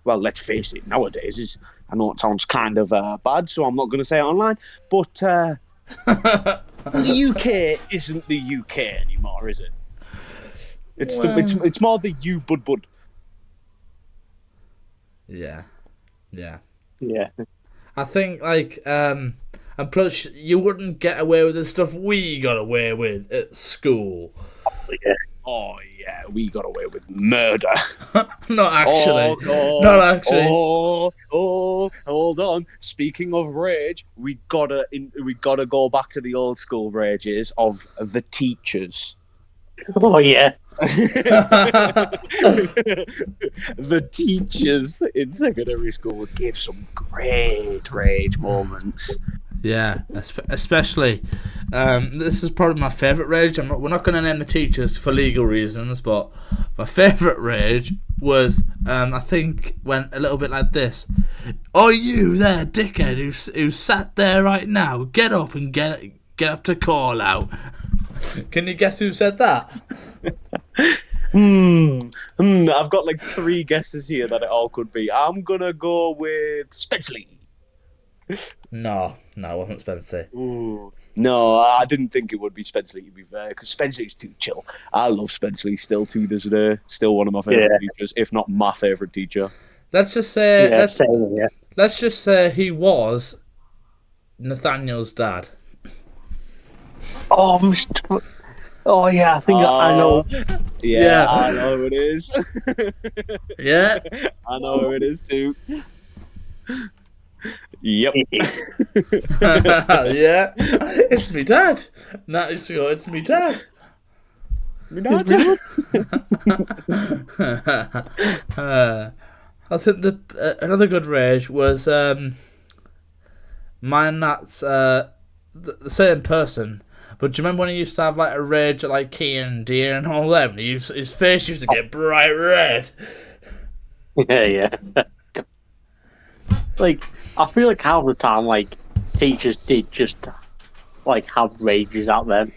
well, let's face it, nowadays, I know it sounds kind of bad, so I'm not going to say it online, but the UK isn't the UK anymore, is it? It's more the you bud. Yeah. I think and plus you wouldn't get away with the stuff we got away with at school. Oh yeah, we got away with murder. Not actually. Oh, hold on. Speaking of rage, we gotta go back to the old school rages of the teachers. Oh yeah. The teachers in secondary school would give some great rage moments. Yeah, especially. This is probably my favourite rage. We're not going to name the teachers for legal reasons, but my favourite rage was, I think, went a little bit like this. Oh, you there, dickhead, who sat there right now, get up and get up to call out. Can you guess who said that? I've got like 3 guesses here that it all could be. I'm gonna go with Spenceley. No, it wasn't Spencer. Ooh. No, I didn't think it would be Spenceley, to be fair, because Spenceley's too chill. I love Spenceley still to this day. Still one of my favourite teachers, if not my favourite teacher. Let's just say, Yeah, let's just say he was Nathaniel's dad. Oh, Mr. Oh yeah, I think I know. Yeah, I know who it is. Yeah, I know who it is too. Yep. Yeah, it's me dad. That is true. It's me dad. Me dad. I think another good rage was mine. That's the same person. But do you remember when he used to have like a rage at like Key and Deer and all them? His face used to get bright red. Yeah. Like, I feel like half the time, like, teachers did just, like, have rages at them.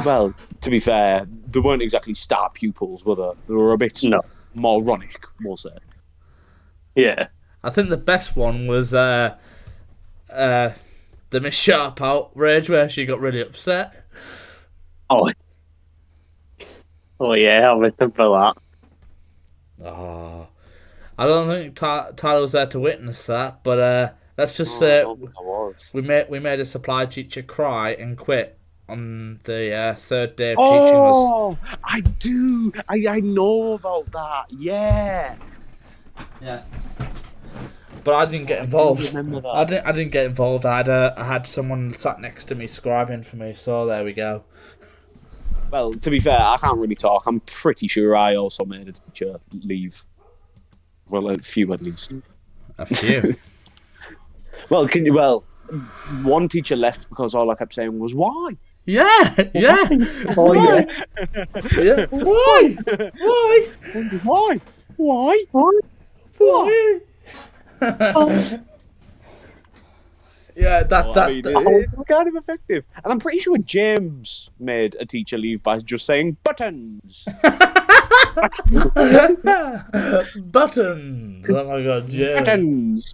Well, to be fair, they weren't exactly star pupils, were they? They were a bit moronic, we'll say. Yeah. I think the best one was the Miss Sharp outrage where she got really upset. Oh yeah, I remember that. Oh, I don't think Tyler was there to witness that, but let's just say we made a supply teacher cry and quit on the third day of teaching us. Oh, I do. I know about that. Yeah. But I didn't get involved. I remember that. I didn't get involved. I had someone sat next to me scribing for me. So there we go. Well, to be fair, I can't really talk. I'm pretty sure I also made a teacher leave. Well, a few at least. A few. Well, one teacher left because all I kept saying was why. Yeah. Oh yeah. Yeah. Why? Yeah, it's kind of effective. And I'm pretty sure James made a teacher leave by just saying buttons. Buttons. Oh my god, yeah. Buttons.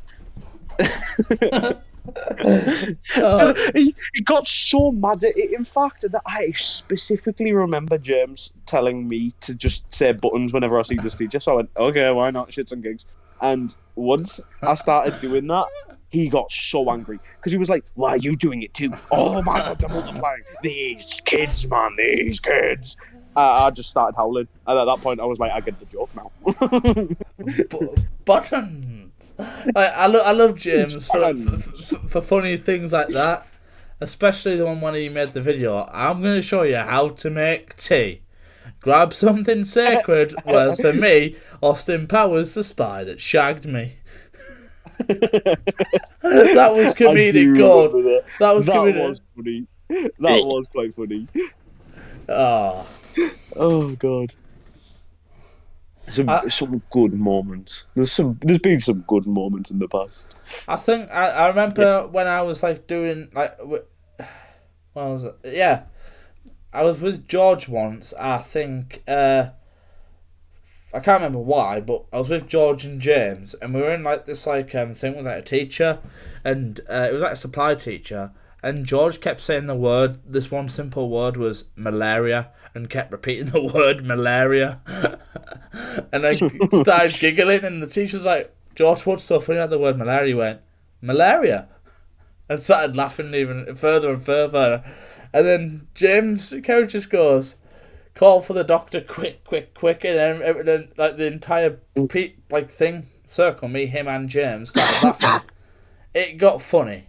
He got so mad at it, in fact, that I specifically remember James telling me to just say buttons whenever I see this teacher. So I went, okay, why not? Shits and gigs. And once I started doing that, he got so angry because he was like, why are you doing it too? Oh my god, they're multiplying. These kids, man, these kids. I just started howling. And at that point, I was like, I get the joke now. Buttons. I love James for funny things like that. Especially the one when he made the video. I'm going to show you how to make tea. Grab something sacred, whereas for me, Austin Powers the spy that shagged me. That was comedic gold. That was comedic. Funny. That was quite funny. Oh god. Some good moments. There's been some good moments in the past. I think I remember when I was like doing like what was it? Yeah, I was with George once. I think I can't remember why, but I was with George and James, and we were in like this like thing with like a teacher, and it was like a supply teacher, and George kept saying the word. This one simple word was malaria, and kept repeating the word malaria, and I started giggling, and the teacher's like, George, what's so funny about the word malaria? He went, malaria, and started laughing even further and further, and then James Carrot just goes, call for the doctor, quick, and then like the entire thing, circle, me, him and James started laughing. It got funny.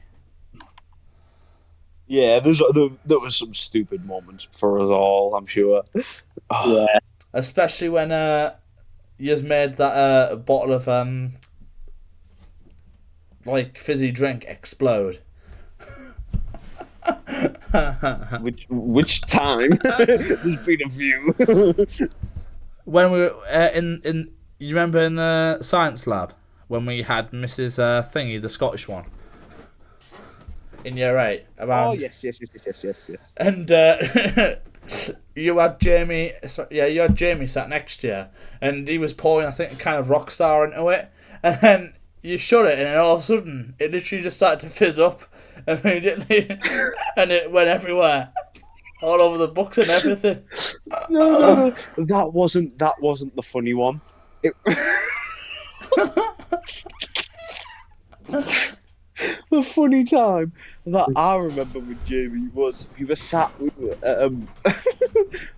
Yeah, there was some stupid moments for us all, I'm sure. Oh, Yeah. Especially when you made that bottle of like fizzy drink explode. which time? There's been a few. When we were in you remember in the science lab when we had Mrs. Thingy, the Scottish one, in year 8 Oh around, yes. and you had Jamie. You had Jamie sat next to you, and he was pouring, I think, a kind of rock star into it, and then you shut it, and then all of a sudden it literally just started to fizz up immediately, and it went everywhere, all over the books and everything. No. That wasn't the funny one. It... The funny time that I remember with Jamie was we were sat we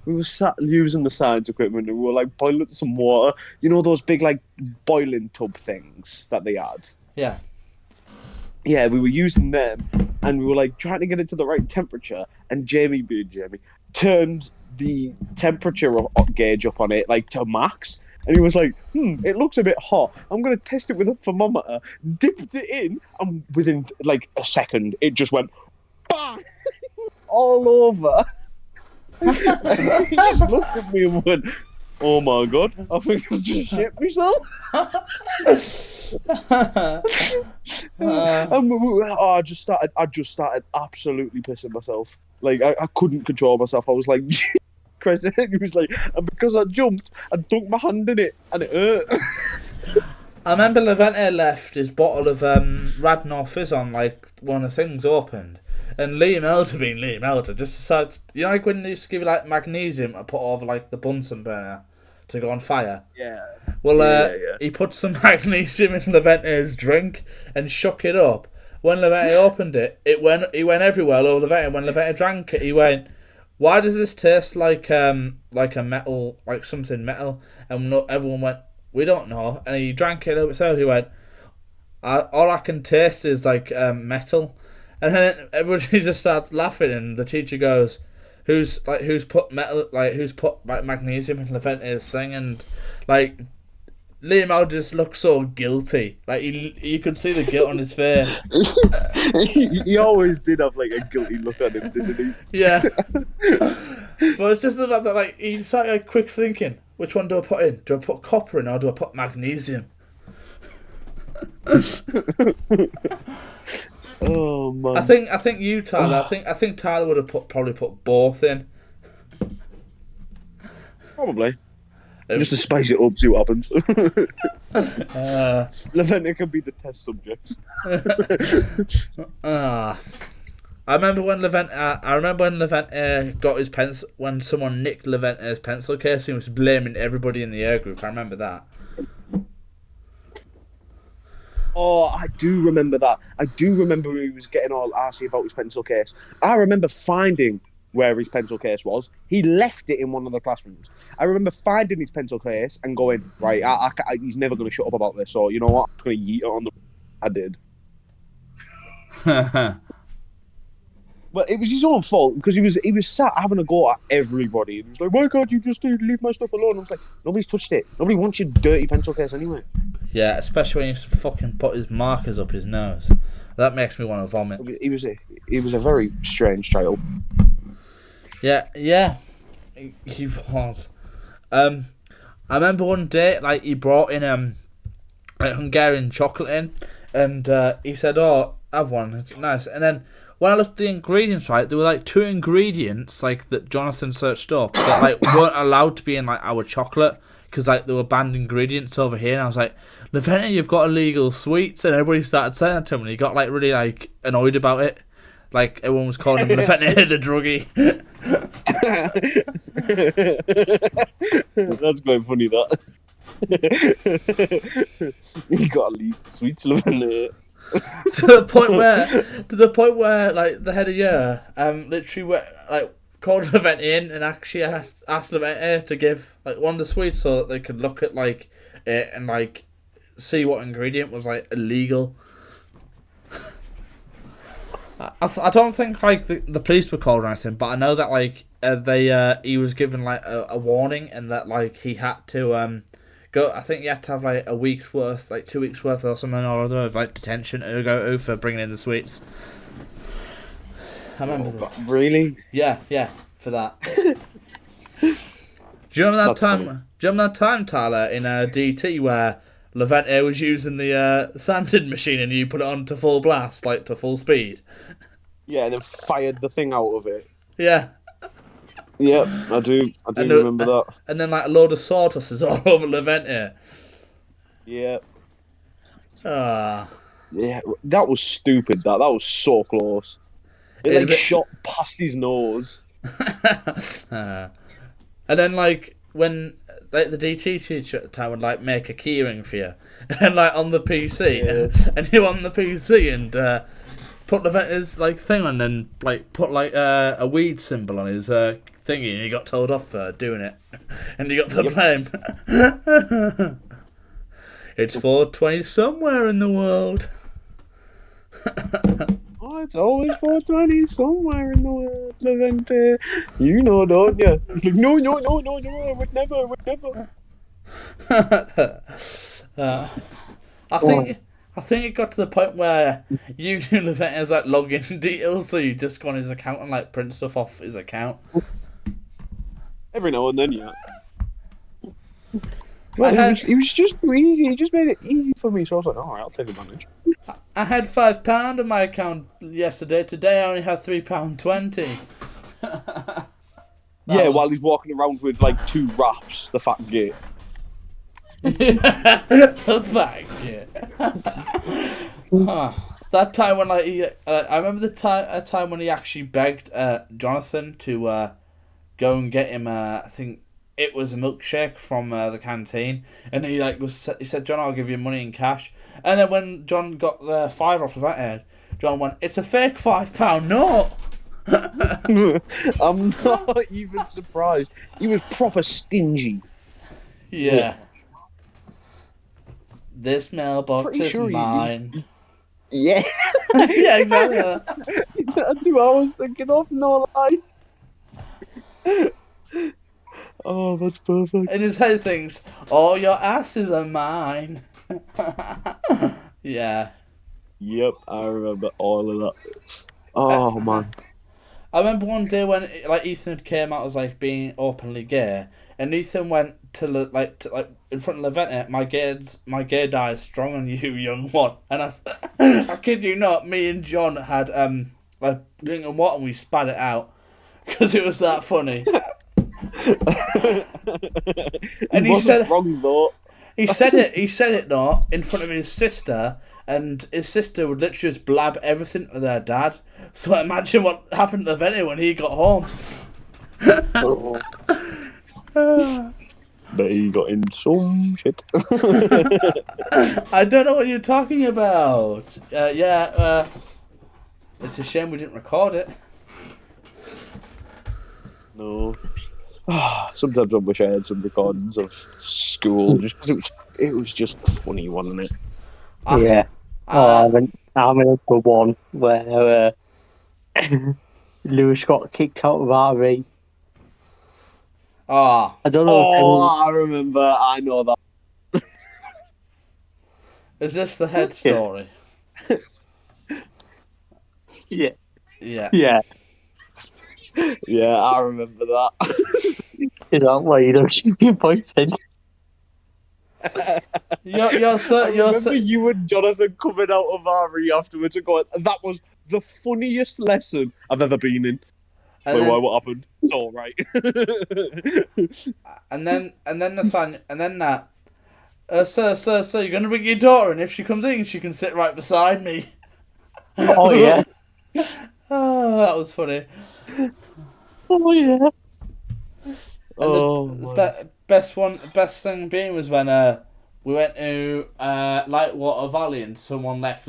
were sat using the science equipment and we were like boiling some water. You know those big like boiling tub things that they had? Yeah. Yeah, we were using them and we were like trying to get it to the right temperature, and Jamie, being Jamie, turned the temperature gauge up on it like to max. And he was like, it looks a bit hot. I'm going to test it with a thermometer. Dipped it in, and within like a second, it just went bang all over. He just looked at me and went, "Oh my god, I think I've just shit myself." I just started absolutely pissing myself. Like I couldn't control myself. I was like, Christ. He was like, and because I jumped, I dunked my hand in it, and it hurt. I remember Levente left his bottle of Radnor Fizz on, like, one of the things opened. And Liam Elder, being Liam Elder, just decided... You know, like when they used to give you, like, magnesium to put over, like, the Bunsen burner to go on fire? Yeah. Well, Yeah. he put some magnesium in Levente's drink and shook it up. When Levente opened it, he went everywhere all over Levente. When Levente drank it, he went... Why does this taste like a metal, like something metal? And everyone went, we don't know. And he drank it himself. He went, all I can taste is like metal. And then everybody just starts laughing, and the teacher goes, who's put magnesium in Levente's thing? And like Liam Al just looked so guilty. Like you could see the guilt on his face. He always did have like a guilty look at him, didn't he? Yeah. But it's just the fact that like he started like quick thinking, which one do I put in? Do I put copper in or do I put magnesium? Oh man. I think you, Tyler. I think Tyler would have probably put both in. Probably. Just to spice it up, see what happens. Levente can be the test subject. I remember when Levente got his pencil, when someone nicked Levente's pencil case, he was blaming everybody in the air group. I remember that. Oh, I do remember that. I do remember he was getting all arsey about his pencil case. I remember finding where his pencil case was. He left it in one of the classrooms. I remember finding his pencil case and going, right, he's never going to shut up about this, so you know what, I'm going to yeet it on the... I did. But it was his own fault, because he was sat having a go at everybody. He was like, why can't you just leave my stuff alone? I was like, nobody's touched it. Nobody wants your dirty pencil case anyway. Yeah, especially when you fucking put his markers up his nose. That makes me want to vomit. He was a very strange child. Yeah, he was. I remember one day, like, he brought in like Hungarian chocolate in, and he said, "Oh, have one, it's nice." And then when I looked at the ingredients, right, there were like 2 ingredients like that Jonathan searched up that like weren't allowed to be in like our chocolate because like there were banned ingredients over here. And I was like, Levente, you've got illegal sweets, and everybody started saying that to him, and he got like really like annoyed about it. Like everyone was calling him Levente the druggie. That's quite funny, that. You gotta leave sweets, Levente. to the point where like the head of year literally like called Levente in and actually asked Levente to give like one of the sweets so that they could look at like it and like see what ingredient was like illegal. I don't think like the police were called or anything, but I know that like he was given like a warning, and that like he had to go. I think he had to have like a week's worth, like 2 weeks worth or something or other of like detention to go to for bringing in the sweets. I remember that. Really? Yeah, for that. Do you remember that That's time? funny. Do you remember that time, Tyler, in DT where Levente was using the sanding machine and you put it on to full blast, like to full speed? Yeah, and then fired the thing out of it. Yeah. Yep, I do remember that. And then like a load of sawdust is all over Levente. Yeah. Ah. Yeah, that was stupid. That was so close. It It's a like bit- shot past his nose. And then like when like the DT teacher at the time would like make a keyring for you, and like on the PC, and you on the PC and put Levente's like thing on, and like put like a weed symbol on his thingy, and he got told off for doing it, and you got the blame. It's 420 somewhere in the world. Oh, it's always 420 somewhere in the world, Levente. You know, don't you? He's like, no, I would never. I think it got to the point where you knew Levente's like login details, so you just go on his account and like print stuff off his account. Every now and then, yeah. Well, he was just too easy. He just made it easy for me, so I was like, all right, I'll take advantage. I had £5 in my account yesterday. Today I only have £3.20. Yeah, while he's walking around with like 2 wraps, the fat git. The fact, yeah. That time when like I remember a time when he actually begged Jonathan to go and get him. I think it was a milkshake from the canteen, and he said, "John, I'll give you money in cash." And then when John got the £5 off of that head, John went, "It's a fake £5 note." I'm not even surprised. He was proper stingy. Yeah. This mailbox Pretty is sure mine. Yeah. Yeah, exactly. That's who I was thinking of, no lie. Oh, that's perfect. In his head thinks, all your asses are mine. Yeah. Yep, I remember all of that. Oh, man. I remember one day when like Ethan had came out as like being openly gay, and Ethan went to in front of Levente, my gay die is strong on you, young one. And I kid you not, me and John had like drinking water and we spat it out because it was that funny. And he said wrong though. He said it though in front of his sister, and his sister would literally just blab everything to their dad. So imagine what happened to Levente when he got home. But he got in some shit. I don't know what you're talking about. It's a shame we didn't record it. No. Sometimes I wish I had some recordings of school, just because it was just funny, wasn't it? Yeah. I remember one where Lewis got kicked out of RV. I don't know. I remember. I know that. Is this the head story? Yeah. Yeah. Yeah. Yeah, I remember that. Is that why you don't keep your boyfriend? Remember you and Jonathan coming out of RE afterwards and going, that was the funniest lesson I've ever been in. And Wait, then, what happened? It's all right. and then that. Sir, you're gonna bring your daughter, and if she comes in, she can sit right beside me. Oh yeah. Oh, that was funny. Oh yeah. And the best thing being was when we went to Lightwater Valley and someone left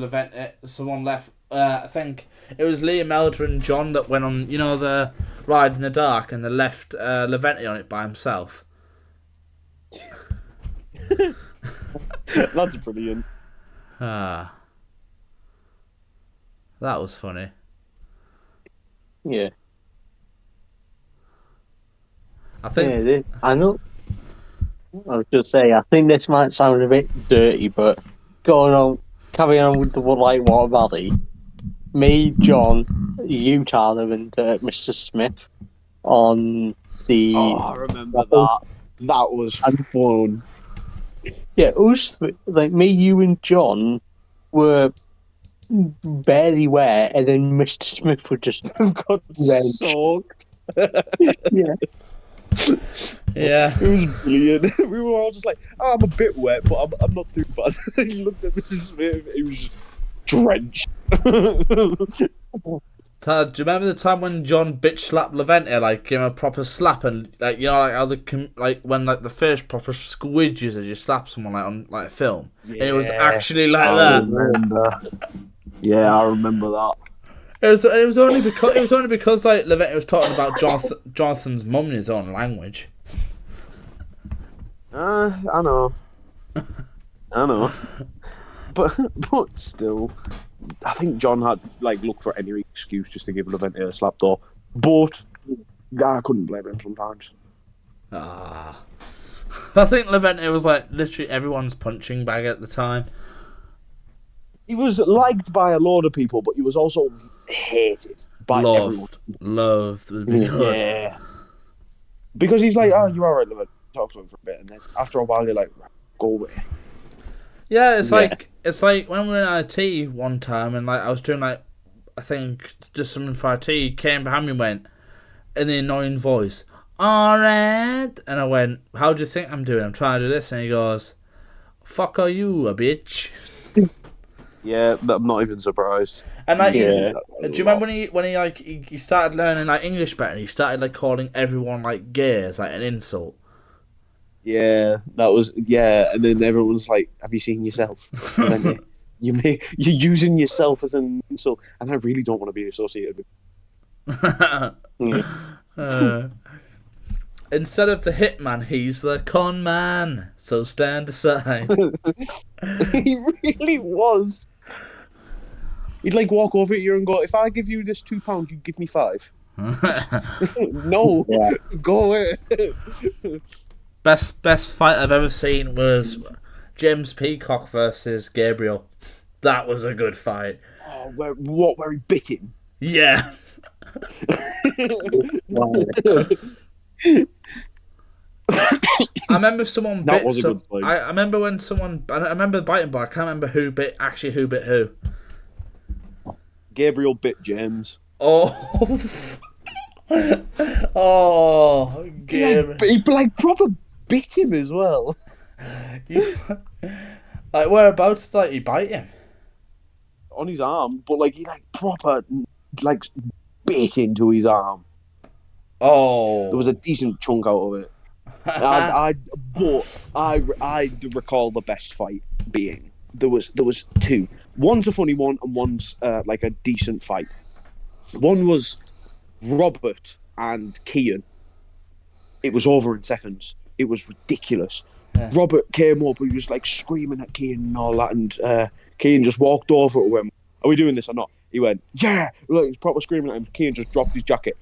I think it was Liam Elder and John that went on, the ride in the dark, and they left Levente on it by himself. That's brilliant. That was funny. Yeah. I think I know. I was just saying, I think this might sound a bit dirty, but carrying on with the Water Valley, me, John, you, Tyler, and Mr. Smith on Oh, the I remember rappers. that. That was And fun. yeah, like me, you, and John were barely wet, and then Mr. Smith would just Got rage. soaked. Yeah. yeah. It was brilliant. We were all just like, oh, I'm a bit wet, but I'm not too bad. He looked at Mr. Smith, he was just drenched. Tad, do you remember the time when John bitch slapped Levente, like gave him a proper slap, and like like how like when like the first proper squid user you slap someone like on like a film, and it was actually like that. Remember. Yeah, I remember that. It was only because like Levente was talking about Jonathan's mum in his own language. I know. But still, I think John had like looked for any excuse just to give Levente a slap door. But I couldn't blame him sometimes. I think Levente was like literally everyone's punching bag at the time. He was liked by a lot of people, but he was also hated by everyone. Loved would be good. Yeah. Because he's like, oh, you're alright, Levente. Talk to him for a bit, and then after a while, you're like, go away. Yeah, it's like when we were in IT one time, and like I was doing like I think just something for IT. He came behind me and went in the annoying voice, alright, and I went, how do you think I'm doing? I'm trying to do this, and he goes, fuck are you, a bitch? Yeah, I'm not even surprised. And like, Yeah. do you remember when he like he started learning like English better? And he started like calling everyone like gay as like an insult. Yeah, that was and then everyone's like, "Have you seen yourself?" And then you're using yourself as an insult, and I really don't want to be associated with. Instead of the hitman, he's the con man. So stand aside. He really was. He'd like walk over at you and go, "If I give you this £2, you give me 5." No, go away. Best fight I've ever seen was James Peacock versus Gabriel. That was a good fight. Oh, where he bit him? Yeah. I remember someone That bit was a some. good fight. I remember when someone. I remember biting, but I can't remember who bit who. Gabriel bit James. Oh. Oh, Gabriel. He like proper bit him as well. Like whereabouts did he bite him? On his arm, but like he like proper like bit into his arm. Oh. There was a decent chunk out of it. I recall the best fight being there was two. One's a funny one and one's like a decent fight. One was Robert and Kian. It was over in seconds. It was ridiculous. Yeah. Robert came up, he was like screaming at Kian and all that, and Kian just walked over to him. Are we doing this or not? He went, yeah! Like, he was proper screaming at him. Kian just dropped his jacket,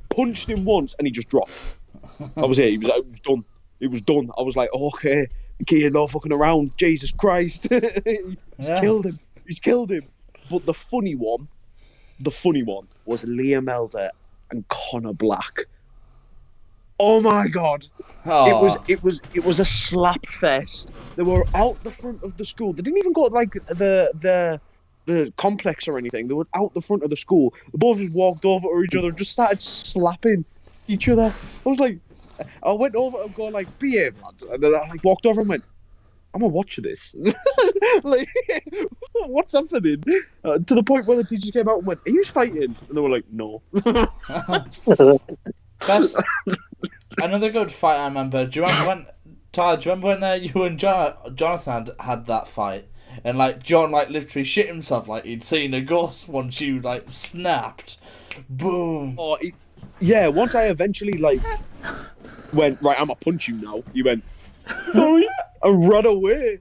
punched him once, and he just dropped. That was it. It was done. It was done. I was like, okay, Kian, no fucking around. Jesus Christ. He's killed him. He's killed him. But the funny one was Liam Elder and Connor Black. Oh my god. Oh. It was a slap fest. They were out the front of the school. They didn't even go to like the complex or anything. They were out the front of the school. They both just walked over to each other and just started slapping each other. I was like, I went over and go like, behave, lads. And then I like walked over and went, I'm gonna watch this. Like, what's happening? To the point where the teachers came out and went, are you fighting? And they were like, no. That's another good fight I remember. Do you remember when you and Jonathan had that fight? And like John like literally shit himself like he'd seen a ghost once you like snapped. Boom. Oh, yeah, once I eventually like went, right, I'm gonna punch you now. You went, sorry, and run away.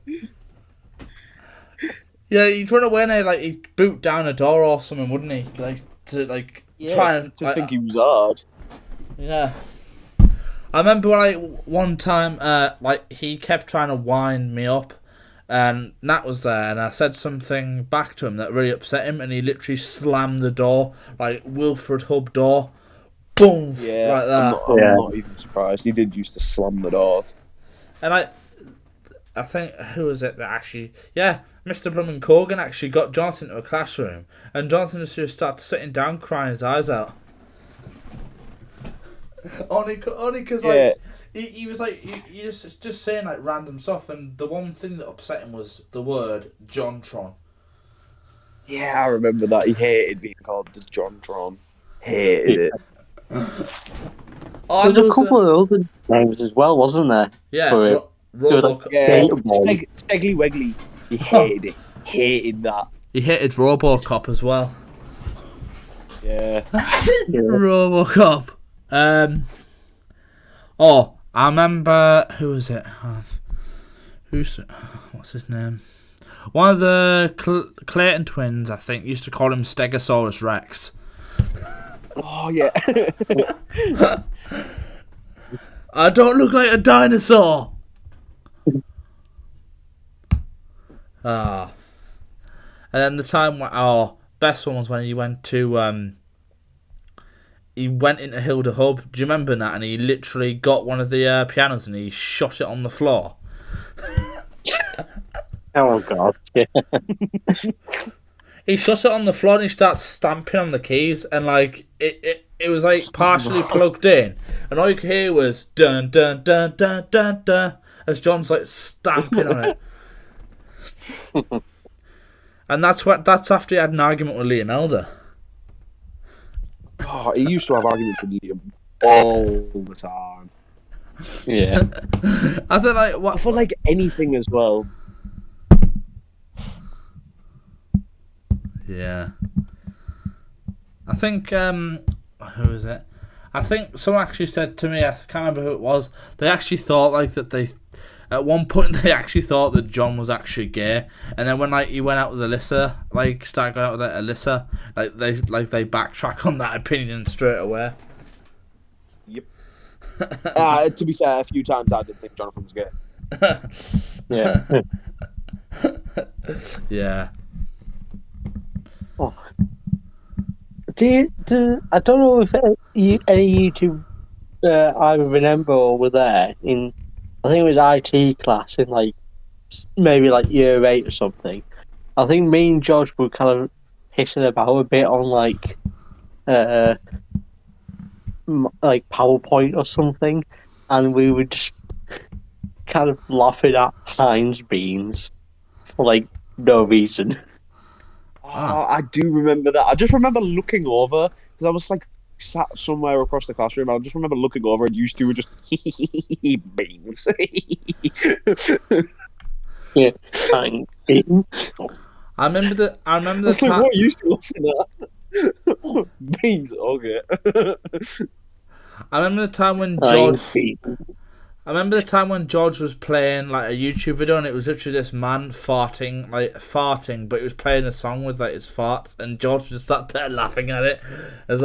Yeah, he'd run away and like he'd boot down a door or something, wouldn't he? Like to like trying to think he was hard. Yeah. I remember one time, he kept trying to wind me up, and Nat was there, and I said something back to him that really upset him, and he literally slammed the door, like Wilfred Hub door, boom, Yeah, like that. I'm not even surprised. He did used to slam the doors. And I think, who was it that actually, Mr. Blum and Corgan actually got Jonathan into a classroom, and Jonathan just started sitting down crying his eyes out. Only because he was he just saying like random stuff, and the one thing that upset him was the word Jontron. Yeah, I remember that. He hated being called the Jontron. Hated it. There was a couple of other names as well, wasn't there? Yeah, Robocop. Stegly Wegley. He hated it. Hated that. He hated Robocop as well. Yeah. Robocop. I remember, who was it? What's his name? One of the Clayton twins, I think, used to call him Stegosaurus Rex. Oh yeah. I don't look like a dinosaur. And then the time best one was when he went to he went into Hilda Hub. Do you remember that? And he literally got one of the pianos and he shot it on the floor. Oh god! Yeah. He shot it on the floor and he starts stamping on the keys, and it was partially plugged in, and all you could hear was dun dun dun dun dun dun as John's stamping on it. And that's after he had an argument with Liam Elder. Oh, he used to have arguments with Liam all the time. Yeah. I thought what for anything as well. Yeah. I think who is it? I think someone actually said to me, I can't remember who it was, they actually thought that they at one point they actually thought that John was actually gay, and then when he went out with Alyssa, started going out with Alyssa, they backtrack on that opinion straight away. Yep. To be fair, a few times I did think Jonathan was gay. Yeah. Yeah. Oh. I don't know if any YouTube I remember or were there in, I think it was IT class in maybe year 8 or something. I think me and George were kind of pissing about a bit on PowerPoint or something, and we were just kind of laughing at Heinz beans for no reason. Oh, I do remember that. I just remember looking over because I was sat somewhere across the classroom. I just remember looking over and you two were just beans. Yeah, Heinz beans. I remember the time. What are you still laughing at? Beans, okay. I remember the time when George was playing a YouTube video, and it was literally this man farting, but he was playing a song with his farts, and George just sat there laughing at it, as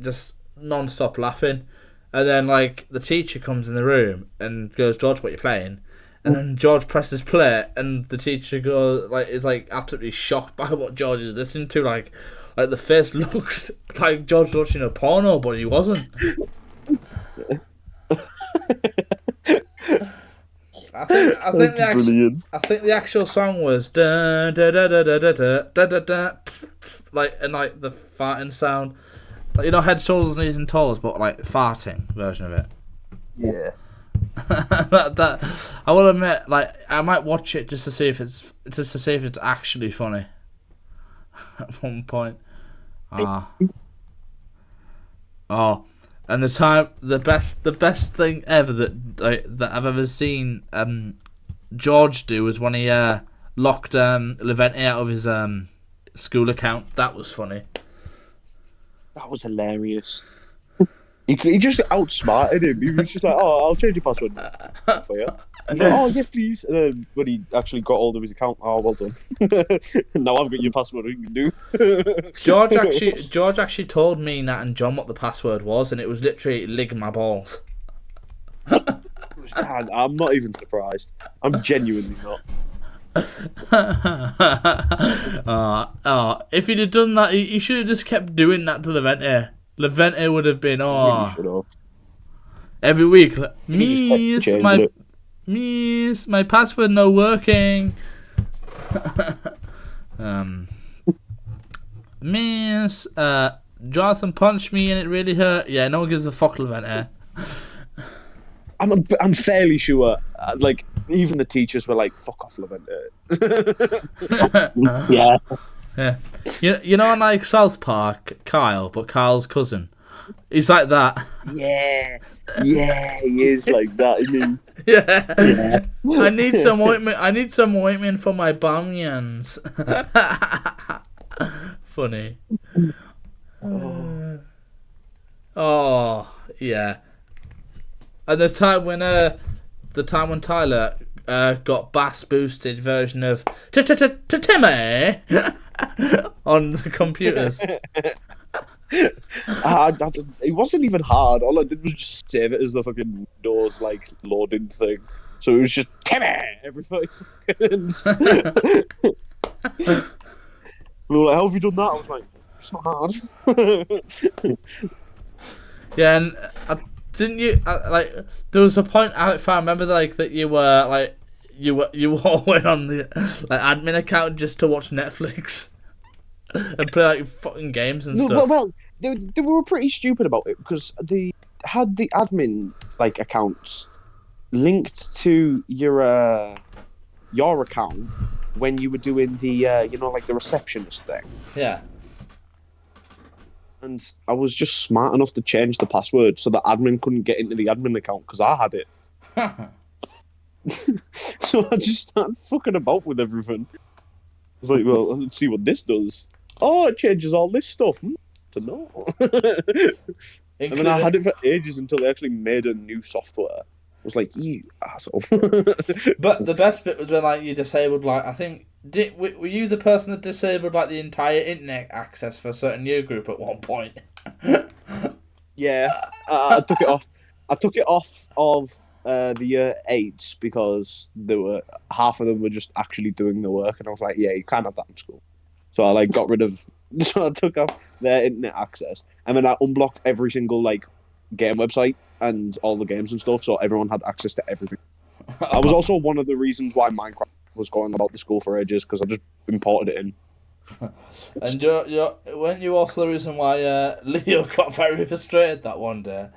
just non-stop laughing, and then the teacher comes in the room and goes, "George, what are you playing?" And then George presses play, and the teacher goes is absolutely shocked by what George is listening to, the face looked like George watching a porno, but he wasn't. I think the actual song was da da da da da da da da da, and the farting sound, head, shoulders, knees, and toes, but farting version of it. Yeah. that I will admit, I might watch it just to see if it's actually funny. At one point, and the best thing ever that I've ever seen George do was when he locked Levente out of his school account. That was funny. That was hilarious. He just outsmarted him. He was just like, "Oh, I'll change your password now for you." He's like, "Oh, yes, please." And then when he actually got hold of his account, oh, well done. Now I've got your password. What you can do? George actually told me, Nat, and John what the password was, and it was literally "lig my balls." Man, I'm not even surprised. I'm genuinely not. If he'd have done that, he should have just kept doing that to Levente. Levente would have been Really should have. every week. He just kept Miss, my password no working. Miss, Jonathan punched me and it really hurt. Yeah, no one gives a fuck, Levente. I'm fairly sure. Like even the teachers were like, "Fuck off, Levente." Yeah. Yeah, you know, like South Park, Kyle, but Kyle's cousin. He's like that. Yeah, he is like that, isn't he? Yeah. I need some ointment. I need some ointment for my bunions. Funny. Oh yeah. And the time when Tyler got bass boosted version of Timmy on the computers. It wasn't even hard. All I did was just save it as the fucking Windows like loading thing. So it was just Timmy every 30 seconds. We were like, "How have you done that?" I was like, "It's not hard." Yeah, and didn't you like? There was a point, if I remember, like that you were like you all went on the like admin account just to watch Netflix and play like fucking games and stuff. Well, they were pretty stupid about it because they had the admin like accounts linked to your account when you were doing the like the receptionist thing. Yeah. And I was just smart enough to change the password so the admin couldn't get into the admin account because I had it. So I just started fucking about with everything. I was like, well, let's see what this does. Oh, it changes all this stuff. To know. And then I had it for ages until they actually made a new software. I was like, you asshole. But the best bit was when like you disabled like I think were you the person that disabled like the entire internet access for a certain year group at one point? Yeah, I took it off. I took it off of the year 8s because half of them were just actually doing the work, and I was like, yeah, you can't have that in school. So I like got rid of. So I took off their internet access, and then I unblocked every single like game website and all the games and stuff, so everyone had access to everything. That was also one of the reasons why Minecraft was going about the school for ages, because I just imported it in. And weren't you also the reason why Leo got very frustrated that one day?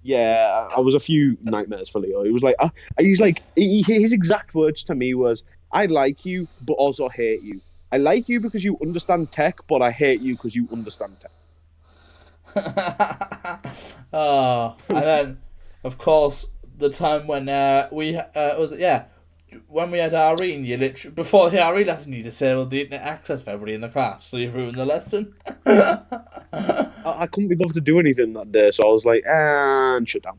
Yeah, I was a few nightmares for Leo. He was like, his exact words to me was, "I like you, but also hate you. I like you because you understand tech, but I hate you because you understand tech." Oh, and then, of course, the time when when we had RE and you literally before the RE lesson you disabled the internet access for everybody in the class, so you ruined the lesson. I couldn't be bothered to do anything that day, so I was like, and shut down.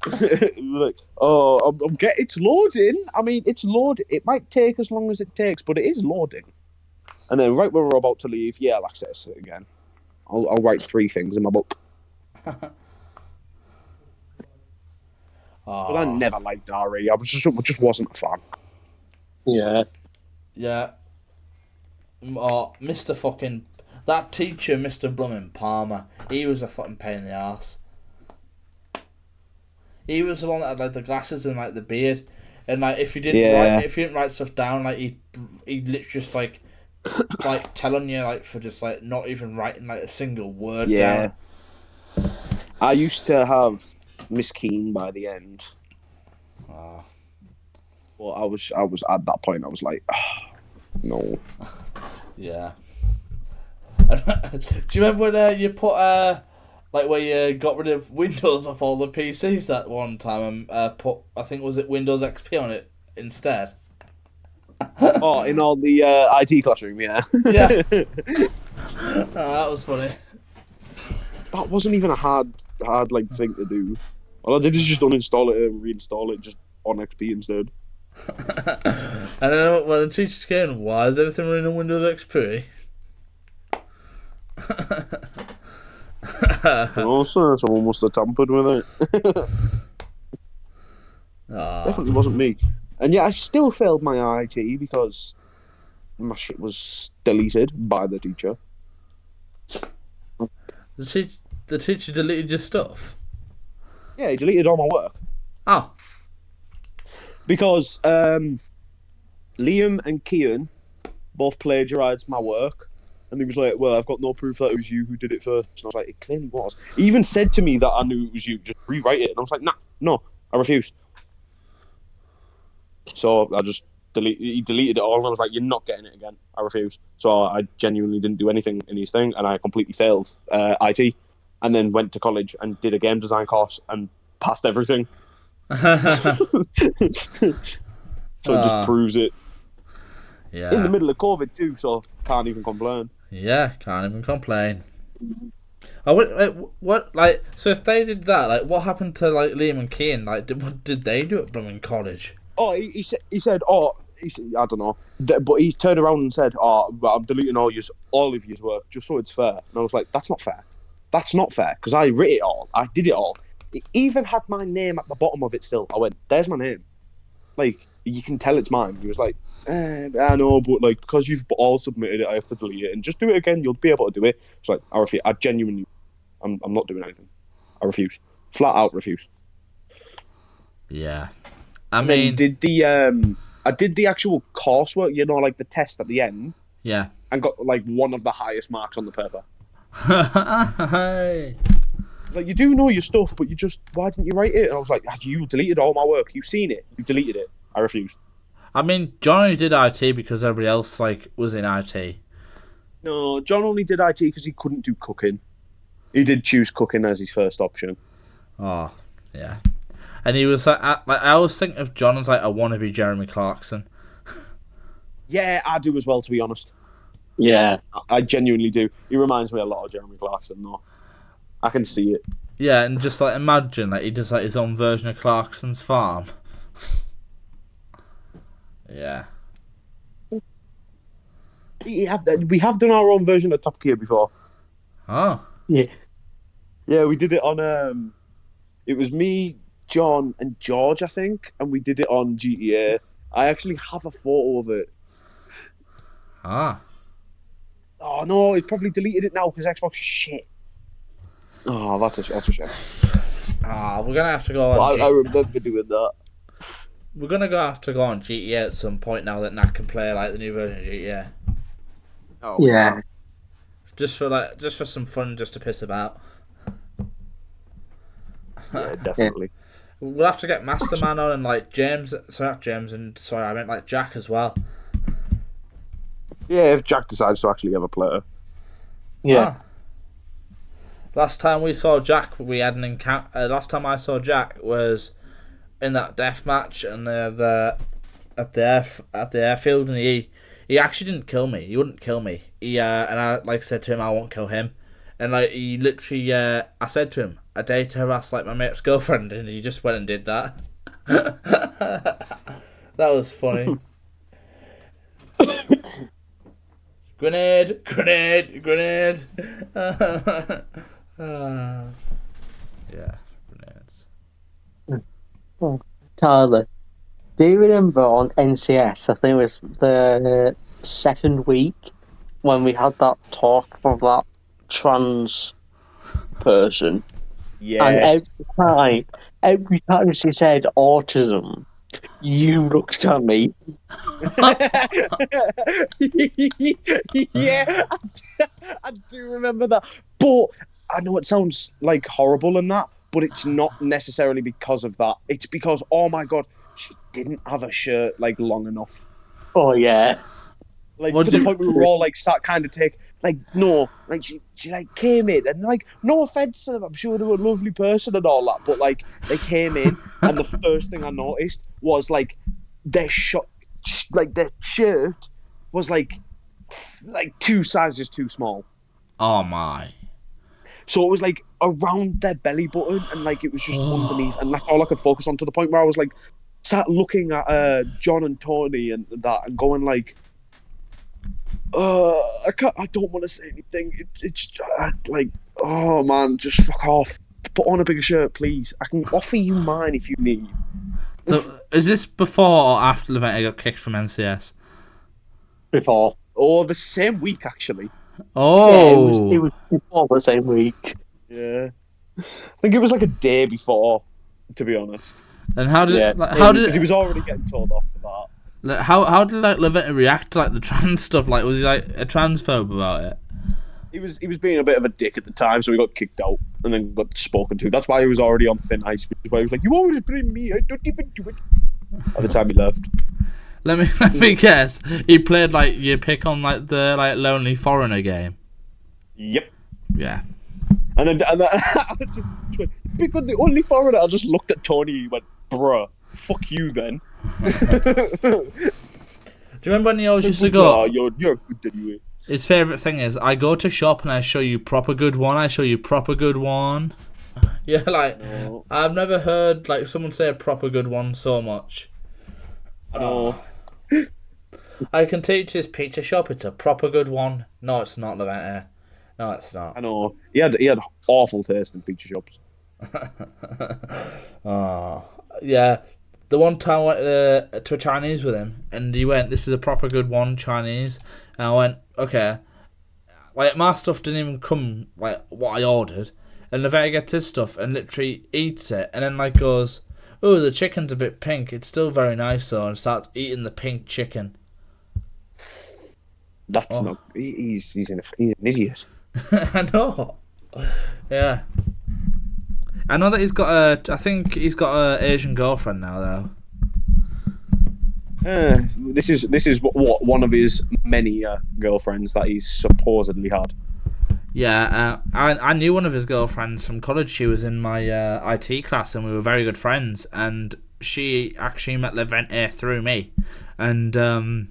Like, oh, it's loading. I mean, it's loading. It might take as long as it takes, but it is loading. And then right when we're about to leave, yeah, I'll access it again. I'll write 3 things in my book. But I never liked RE. I just wasn't a fan. Yeah. Yeah. Oh, Mr. fucking that teacher, Mr. Blummin Palmer. He was a fucking pain in the arse. He was the one that had like the glasses and like the beard, and like if you didn't write stuff down, like he'd literally just like telling you like for just like not even writing like a single word down. I used to have Miss Keane by the end. Well, I was at that point. I was like, no. Yeah. Do you remember when you put like where you got rid of Windows off all the PCs that one time and put, I think was it Windows XP on it instead? Oh, in all the IT classroom, yeah. Yeah. Oh, that was funny. that wasn't even a hard like thing to do. All I did is just uninstall it and reinstall it just on XP instead. And then when the teacher's came, why is everything running on Windows XP? Also, someone must have tampered with it. Definitely wasn't me. And yeah, I still failed my IT because my shit was deleted by the teacher. The teacher deleted your stuff? Yeah, he deleted all my work. Oh. Because Liam and Kian both plagiarised my work. And he was like, well, I've got no proof that it was you who did it first. And I was like, it clearly was. He even said to me that I knew it was you. Just rewrite it. And I was like, nah, no, I refuse. So I just he deleted it all. And I was like, you're not getting it again. I refuse. So I genuinely didn't do anything in his thing. And I completely failed IT. And then went to college and did a game design course and passed everything. So it just proves it. Yeah. In the middle of COVID too, so can't even complain. Yeah, can't even complain. What like? So if they did that, like, what happened to like Liam and Kian? Like, what did they do at Blooming College? Oh, he said, I don't know, but he turned around and said, "Oh, I'm deleting all of your work just so it's fair." And I was like, "That's not fair. That's not fair because I writ it all. I did it all. It even had my name at the bottom of it. Still, I went, there's my name. Like you can tell it's mine." He was like, I know, but like because you've all submitted it, I have to delete it and just do it again. You'll be able to do it. It's like I refuse. I genuinely, I'm not doing anything. I refuse. Flat out refuse. Yeah, I mean, I did the actual coursework. You know, like the test at the end. Yeah. And got like one of the highest marks on the paper. Like you do know your stuff, but why didn't you write it? And I was like, you deleted all my work. You've seen it. You deleted it. I refused. I mean, John only did IT because everybody else like was in IT. No, John only did IT because he couldn't do cooking. He did choose cooking as his first option. Oh, yeah. And he was like, I always think of John as like a wannabe Jeremy Clarkson. Yeah, I do as well, to be honest. Yeah. I genuinely do. He reminds me a lot of Jeremy Clarkson, though. I can see it. Yeah, and just like imagine like he does like his own version of Clarkson's Farm. Yeah. We have done our own version of Top Gear before. Oh. Yeah. Yeah, we did it on it was me, John, and George, I think, and we did it on GTA. I actually have a photo of it. Ah. Oh no, he probably deleted it now because Xbox is shit. Oh, that's a shame. Ah, we're gonna have to go on. I remember doing that. We're gonna have to go on GTA at some point now that Nat can play like the new version of GTA. Oh Yeah. Just for some fun, just to piss about. yeah, definitely. We'll have to get Masterman on and like James. Sorry, not James, and sorry, I meant like Jack as well. Yeah, if Jack decides to actually have a player. Yeah. Ah. Last time we saw Jack, we had an encounter. Last time I saw Jack was in that death match and at the airfield, and he actually didn't kill me. He wouldn't kill me. And I like said to him, I won't kill him. And like he literally, I said to him, I dare to harass like my mate's girlfriend, and he just went and did that. That was funny. Grenade! Yeah, grenades. Tyler, do you remember on NCS, I think it was the second week, when we had that talk of that trans person? Yeah. And every time she said autism, you looked at me. Yeah, I do remember that. But I know it sounds like horrible and that, but it's not necessarily because of that. It's because, oh my god, she didn't have a shirt like long enough. Oh yeah. Like to the point we were all like start kind of take like no, like she like came in and like no offense to them, I'm sure they were a lovely person and all that, but like they came in and the first thing I noticed was like their shirt was like 2 sizes too small. Oh my. So it was like around their belly button, and like it was just underneath, and that's all I could focus on, to the point where I was like sat looking at John and Tony and that, and going like, I don't want to say anything. It's like, oh man, just fuck off. Put on a bigger shirt, please. I can offer you mine if you need. So, is this before or after Levente got kicked from NCS? Before. Oh, the same week actually. Oh, Yeah, it was before the same week. Yeah, I think it was like a day before, to be honest. And how did Yeah. Because he was already getting told off for that. how did like Levente react to like the trans stuff? Like, was he like a transphobe about it? He was being a bit of a dick at the time, so he got kicked out and then got spoken to. That's why he was already on thin ice, which is why he was like, "You always blame me. I don't even do it." At the time he left. Let me guess. He played like your pick on like the like Lonely Foreigner game. Yep. Yeah. And then I just went, pick on the only foreigner. I just looked at Tony and went, "Bruh, fuck you then." Do you remember when he always used to go? Oh, you're good anyway. His favourite thing is, I go to shop and I show you proper good one. I show you proper good one. Yeah, like No. I've never heard like someone say a proper good one so much. I know. I can teach this pizza shop. It's a proper good one. No, it's not, Levente. No, it's not. I know. He had awful taste in pizza shops. Oh, yeah. The one time I went to a Chinese with him, and he went, "This is a proper good one, Chinese." And I went, "Okay." Like, my stuff didn't even come, like, what I ordered. And Levente gets his stuff and literally eats it, and then, like, goes, "Oh, the chicken's a bit pink. It's still very nice, though," and starts eating the pink chicken. That's not. He's an idiot. I know. Yeah. I know that he's got I think he's got a Asian girlfriend now, though. This is what one of his many girlfriends that he's supposedly had. Yeah, I knew one of his girlfriends from college. She was in my IT class, and we were very good friends. And she actually met Levente through me. And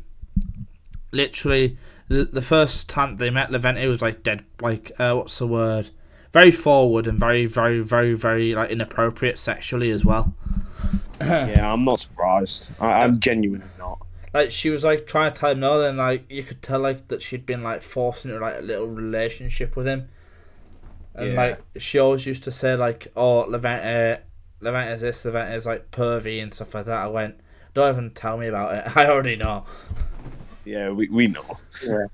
literally, the first time they met, Levente was like dead. Like, what's the word? Very forward and very, very, very, very like inappropriate sexually as well. Yeah, I'm not surprised. I'm genuinely not. Like, she was like trying to tell him no, then like you could tell like that she'd been like forced into like a little relationship with him, and like she always used to say like, "Oh, Levente's this, Levente's like pervy and stuff like that." I went, "Don't even tell me about it. I already know." Yeah, we know. Yeah.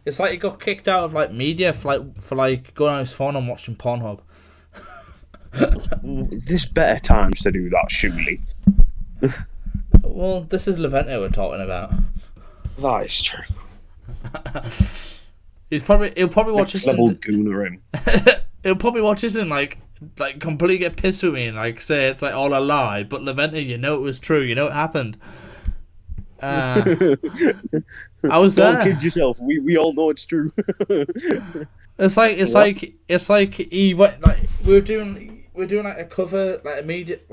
It's like he got kicked out of like media for going on his phone and watching Pornhub. There's better times to do that, surely. Well, this is Levente we're talking about. That is true. He'll probably watch this level gooner him. He'll probably watch this and like completely get pissed with me and like say it's like all a lie. But Levente, you know it was true. You know it happened. I was there. Don't kid yourself. We all know it's true. It's like he went like we're doing like a cover, like immediate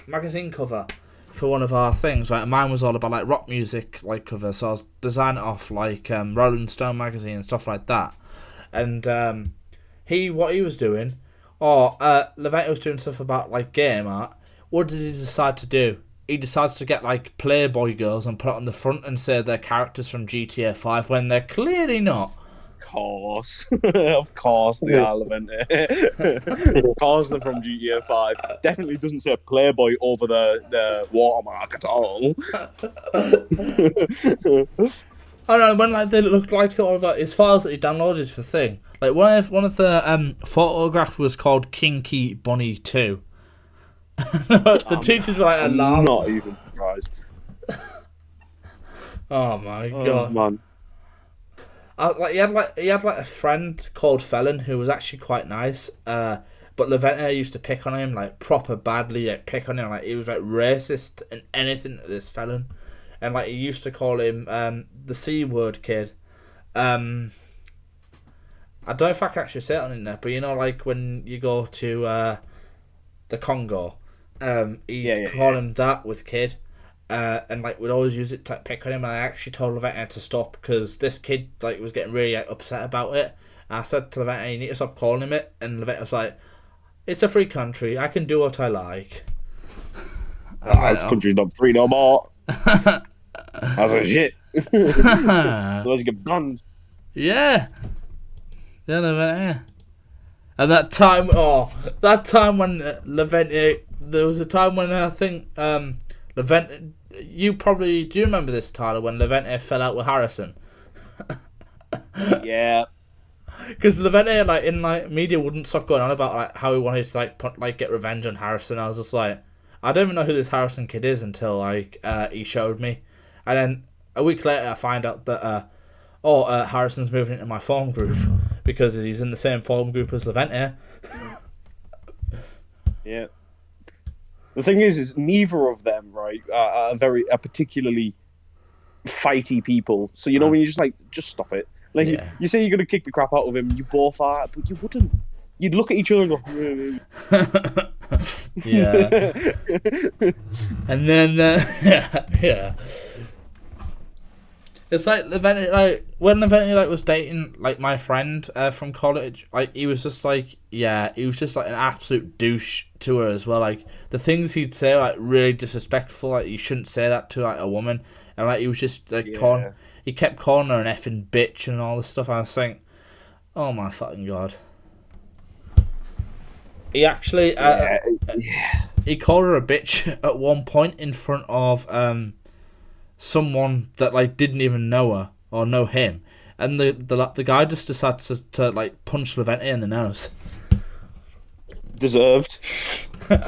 magazine cover for one of our things. Like mine was all about like rock music like cover, so I was designing it off like Rolling Stone magazine and stuff like that. And what he was doing, Levente was doing stuff about like game art. What did he decide to do? He decides to get like Playboy girls and put it on the front and say they're characters from GTA 5 when they're clearly not. Of course they are, Levente. Of course they're from GTA 5. Definitely doesn't say Playboy over the watermark at all. I don't know, when like they looked like sort of like his files that he downloaded for thing. Like one of the photographs was called Kinky Bunny 2. The teachers were like alarmed. I'm not even surprised. Oh my god, man! he had a friend called Felon who was actually quite nice. But Levente used to pick on him like proper badly. Like pick on him like he was like racist and anything to this Felon, and like he used to call him the C word kid. I don't know if I can actually say it on internet, but you know, like when you go to the Congo. Call him that with kid, and like we'd always use it to pick on him. And I actually told Levente to stop because this kid like was getting really upset about it. And I said to Levente, "You need to stop calling him it." And Levente was like, "It's a free country. I can do what I like." This country's not free no more. That's a shit. Otherwise you get banned. Yeah. Yeah, Levente. And that time when Levente, there was a time when I think Levente, do you remember this, Tyler, when Levente fell out with Harrison? Yeah. Because Levente, like in like media, wouldn't stop going on about like how he wanted to get revenge on Harrison. I was just like, I don't even know who this Harrison kid is until like he showed me, and then a week later I find out that Harrison's moving into my form group because he's in the same form group as Levente. Yeah. The thing is neither of them, right, are particularly fighty people. So you know when you just stop it. Like you say you're gonna kick the crap out of him, you both are, but you wouldn't. You'd look at each other and go, yeah. And then yeah. It's like Levente, like when Levente like was dating like my friend from college, like he was just like he was just like an absolute douche to her as well. Like the things he'd say like really disrespectful. Like you shouldn't say that to like a woman, and like he was just like he kept calling her an effing bitch and all this stuff. I was thinking, oh my fucking god. He actually he called her a bitch at one point in front of someone that like didn't even know her or know him, and the guy just decided to like punch Levente in the nose. Deserved. And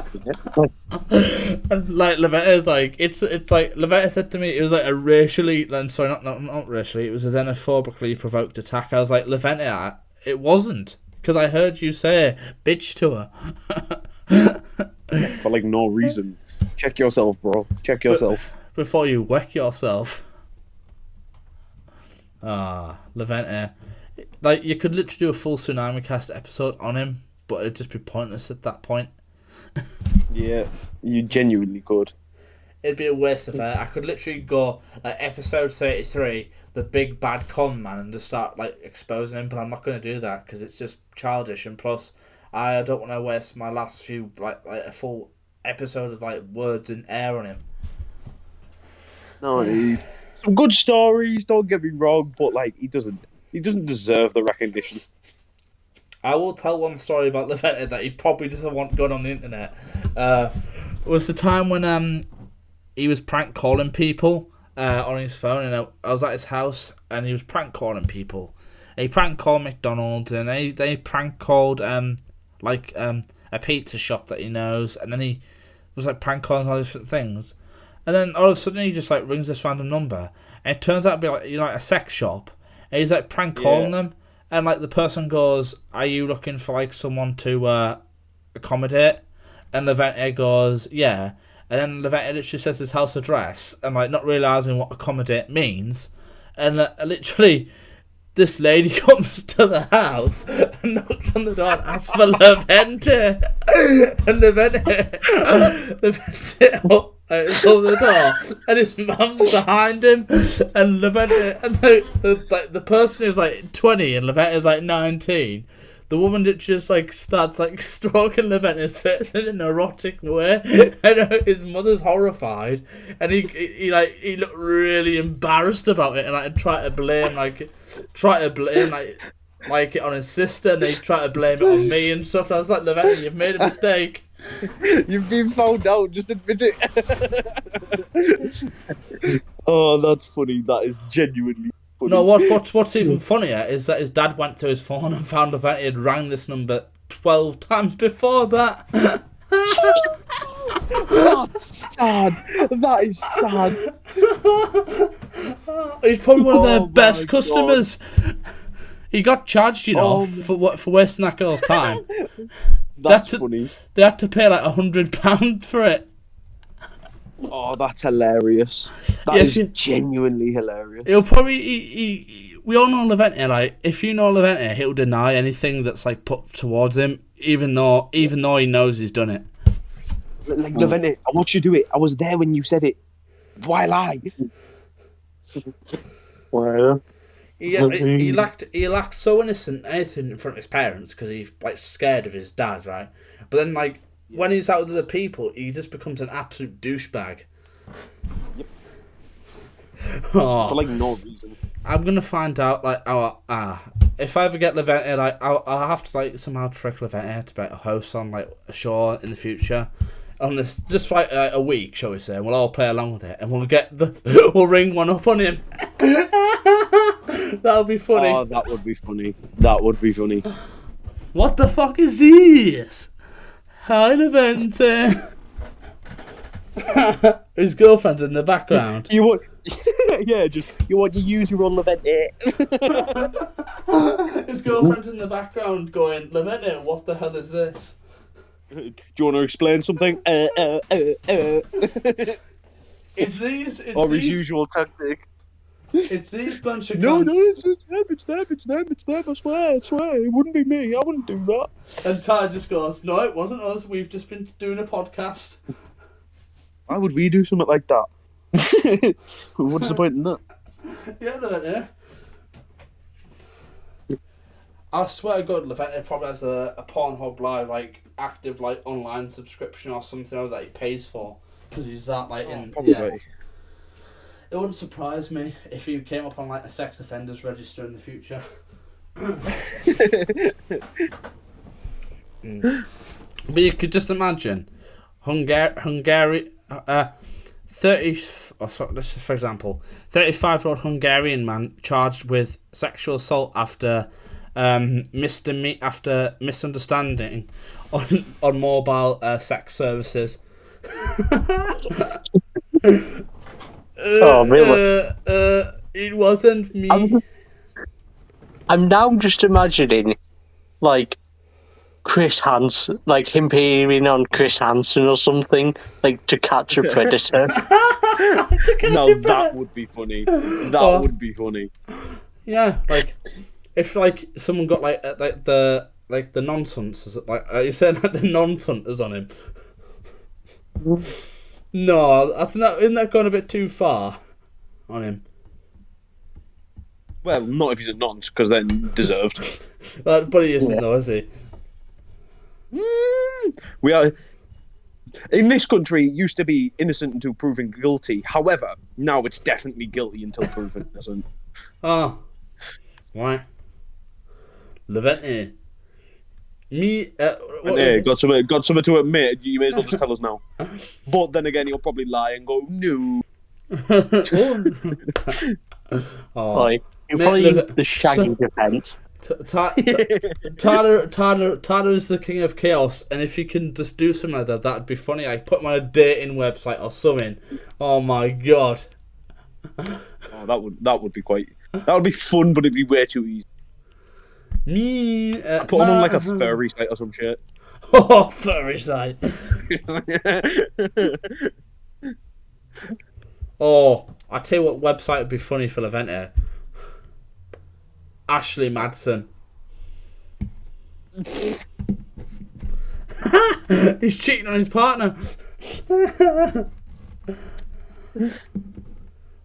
like Levente's like it's like Levente said to me it was like a racially not racially, it was a xenophobically provoked attack. I was like, Levente, it wasn't, because I heard you say bitch to her. For like no reason. Check yourself, bro. Check yourself. Before you wreck yourself. Levente. Like, you could literally do a full TSUNAMICAST episode on him, but it'd just be pointless at that point. Yeah, you genuinely could. It'd be a waste of air. I could literally go episode 33, the big bad con man, and just start like exposing him, but I'm not going to do that because it's just childish, and plus I don't want to waste my last few like a full episode of like words in air on him. No, some good stories, don't get me wrong, but like he doesn't deserve the recognition. I will tell one story about Levente that he probably doesn't want going on the internet. It was the time when he was prank calling people on his phone, and I was at his house, and he was prank calling people. He prank called McDonald's, and they prank called a pizza shop that he knows, and then he was like prank calling all different things. And then all of a sudden he just like rings this random number, and it turns out to be like a sex shop, and he's like prank calling them, and like the person goes, "Are you looking for like someone to accommodate?" And Levente goes, "Yeah." And then Levente literally says his house address, and like not realising what accommodate means, and literally this lady comes to the house and knocks on the door and asks for Levente, and Levente opens the door, and his mum's behind him, and Levente, and the person who's like 20 and Levente's like 19. The woman that just like starts like stroking Levente's face in an erotic way, and his mother's horrified, and he looked really embarrassed about it, and like try to blame it on his sister, and they try to blame it on me and stuff. And I was like, Levente, you've made a mistake. You've been found out. Just admit it. Oh, that's funny. That is genuinely. No, what's even funnier is that his dad went to his phone and found Levente had rang this number 12 times before that. That's sad. That is sad. He's probably one of their best customers. He got charged, for wasting that girl's time. That's funny. They had to pay like £100 for it. Oh, that's hilarious. That is genuinely hilarious. He'll probably we all know Levente. Like, if you know Levente, he'll deny anything that's like put towards him, even though he knows he's done it. Like, Levente, I watched you do it. I was there when you said it. Why lie? Well, He lacked so innocent anything in front of his parents because he's like scared of his dad, right? But then like when he's out with other people, he just becomes an absolute douchebag. Yep. Oh, For like no reason. I'm gonna find out like if I ever get Levente, like I'll have to like somehow trick Levente to be like, a host on like a show in the future. On this, just like a week, shall we say? And we'll all play along with it, and we'll ring one up on him. That'll be funny. Oh, that would be funny. That would be funny. What the fuck is this? Hi, Levente. His girlfriend's in the background. You want, yeah, just you want to use your own Levente. His girlfriend's in the background going, Levente, what the hell is this? Do you want to explain something? It's these. Or his usual tactic. It's these bunch of No, cunts. it's them. I swear. It wouldn't be me. I wouldn't do that. And Ty just goes, no, it wasn't us. We've just been doing a podcast. Why would we do something like that? What's the point in that? Yeah, Levente. I swear to God, Levente probably has a Pornhub Live, like, active, like, online subscription or something that he pays for. Because he's that, like, in... Probably. Yeah. It wouldn't surprise me if he came up on, like, a sex offenders register in the future. But you could just imagine Hungary... 35-year-old Hungarian man charged with sexual assault after misunderstanding on mobile sex services. Oh, really? It wasn't me. I'm now just imagining, like, Chris Hansen, like him appearing on Chris Hansen or something, like To Catch a Predator. That would be funny. That would be funny. Yeah, like if like someone got like the nonsense, like you said, like the nonsense on him. No, I think isn't that going a bit too far on him. Well, not if he's a nonce, because then deserved. But he isn't though, is he? We are in this country. It used to be innocent until proven guilty. However, now it's definitely guilty until proven innocent. Oh, why? Levente. Me. Hey, got something to admit. You may as well just tell us now. But then again, he'll probably lie and go no. Like, you probably use the Shaggy defense. Tyler is the king of chaos, and if you can just do something like that, that'd be funny. Like put him on a dating website or something. Oh my god. Oh, that would be quite. That would be fun, but it'd be way too easy. Me. Put him on like a furry site or some shit. Oh, furry site. Oh, I tell you what website would be funny for Levente. Ashley Madsen. He's cheating on his partner.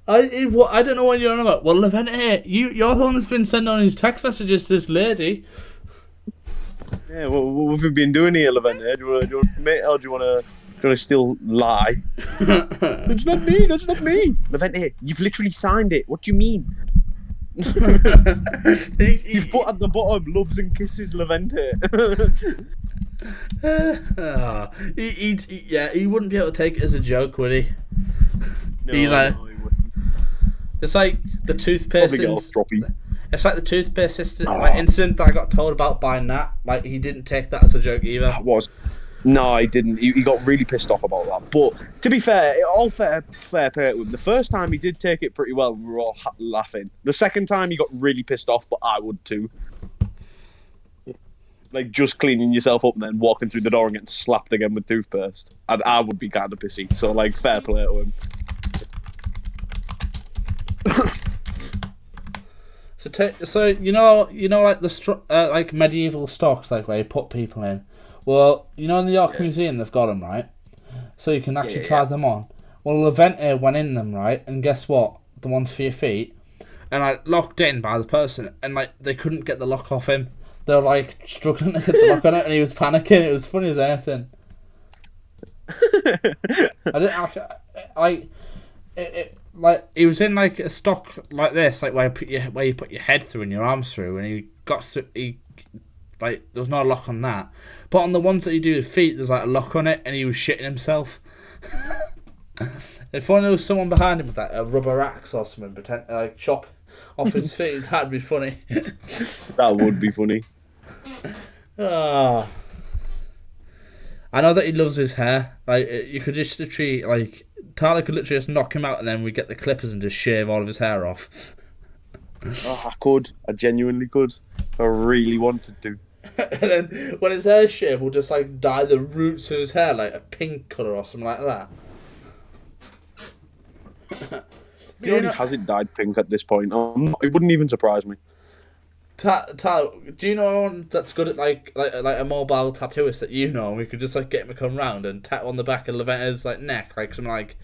I don't know what you're on about. Well, Levente, you're the one that's been sending on his text messages to this lady. Yeah, what have you been doing here, Levente? Do you want to admit, or do you want to still lie? That's not me. Levente, you've literally signed it. What do you mean? You've put at the bottom loves and kisses Levente. He wouldn't be able to take it as a joke, would he? No, he wouldn't. It's like the toothpaste. It's like the toothpaste incident that I got told about by Nat. Like he didn't take that as a joke either. That was. No, he didn't. He got really pissed off about that. But to be fair, all fair play to him. The first time he did take it pretty well, and we were all laughing. The second time he got really pissed off, but I would too. Like just cleaning yourself up and then walking through the door and getting slapped again with toothpaste. I would be kind of pissy. So like, fair play to him. So you know like the like medieval stocks like where you put people in. Well, you know in the York Museum they've got them right, so you can actually try them on. Well, the venter went in them, right? And guess what? The ones for your feet. And like locked in by the person. And like they couldn't get the lock off him. They were like struggling to get the lock on it. And he was panicking. It was funny as anything. I didn't actually... Like he was in like a stock like this, like where you put your head through and your arms through, and he got like there was no lock on that. But on the ones that you do with feet, there's like a lock on it, and he was shitting himself. If only there was someone behind him with like a rubber axe or something, pretend like chop off his feet, that'd be funny. That would be funny. Oh. I know that he loves his hair. Like you could just literally like. Tyler could literally just knock him out and then we get the clippers and just shave all of his hair off. Oh, I could. I genuinely could. I really wanted to. And then when his hair's shaved, we'll just like dye the roots of his hair like a pink colour or something like that. He already has it dyed pink at this point. It wouldn't even surprise me. Tyler, do you know anyone that's good at like a mobile tattooist that you know? We could just like get him to come round and tattoo on the back of Leventer's like neck, like something like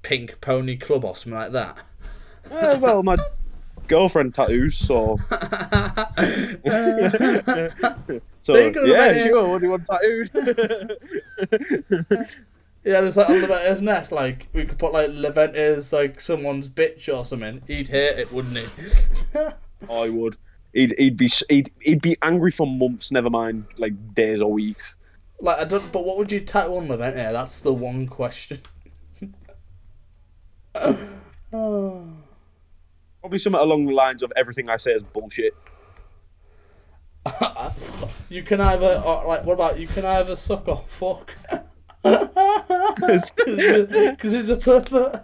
Pink Pony Club or something like that. Well, my girlfriend tattoos, so. So yeah, sure. What do you want tattooed? Yeah, it's like on Leventer's neck. Like we could put like Leventer's like someone's bitch or something. He'd hate it, wouldn't he? I would. He'd be angry for months, never mind like days or weeks. Like I don't. But what would you tattoo on Leventer? That's the one question. Probably something along the lines of everything I say is bullshit. You can either like. What about you can either suck or fuck? Because he's a pervert.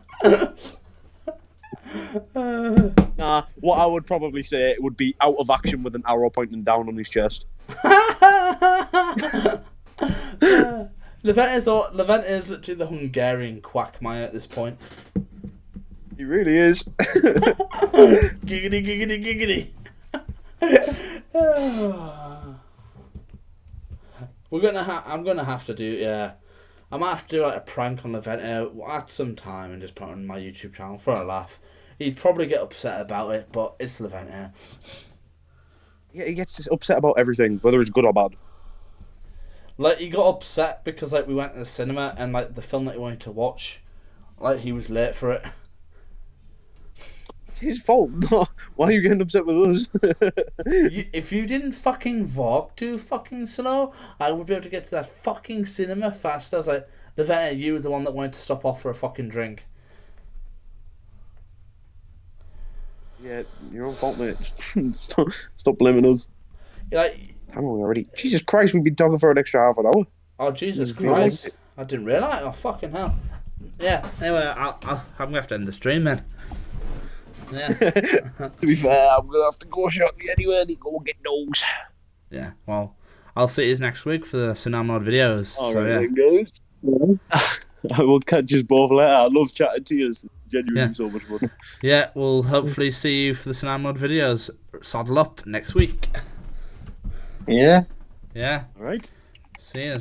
Nah, what I would probably say would be out of action with an arrow pointing down on his chest. Leventer's literally the Hungarian Quagmire at this point. He really is. Giggity, giggity. I'm gonna have to do, yeah. I might have to do like a prank on Leventer at some time and just put it on my YouTube channel for a laugh. He'd probably get upset about it, but it's Leventer. Yeah, he gets upset about everything, whether it's good or bad. Like he got upset because like we went to the cinema and like the film that he wanted to watch, like he was late for it. It's his fault. Why are you getting upset with us? If you didn't fucking walk too fucking slow, I would be able to get to that fucking cinema faster. I was like, Leventer, you were the one that wanted to stop off for a fucking drink. Yeah, your own fault, mate. Stop blaming us. You're like, how long already? Jesus Christ, we've been talking for an extra half an hour. Oh, Jesus Christ. I didn't realise. Oh, fucking hell. Yeah, anyway, I'm going to have to end the stream, then. Yeah. To be fair, I'm going to have to go shortly anyway and go get those. Yeah, well, I'll see you next week for the Tsunami Lord videos. Alright, guys. I will catch you both later. I love chatting to you. It's genuinely so much fun. Yeah, we'll hopefully see you for the Tsunami Lord videos. Saddle up next week. Yeah. Yeah. Alright. See you.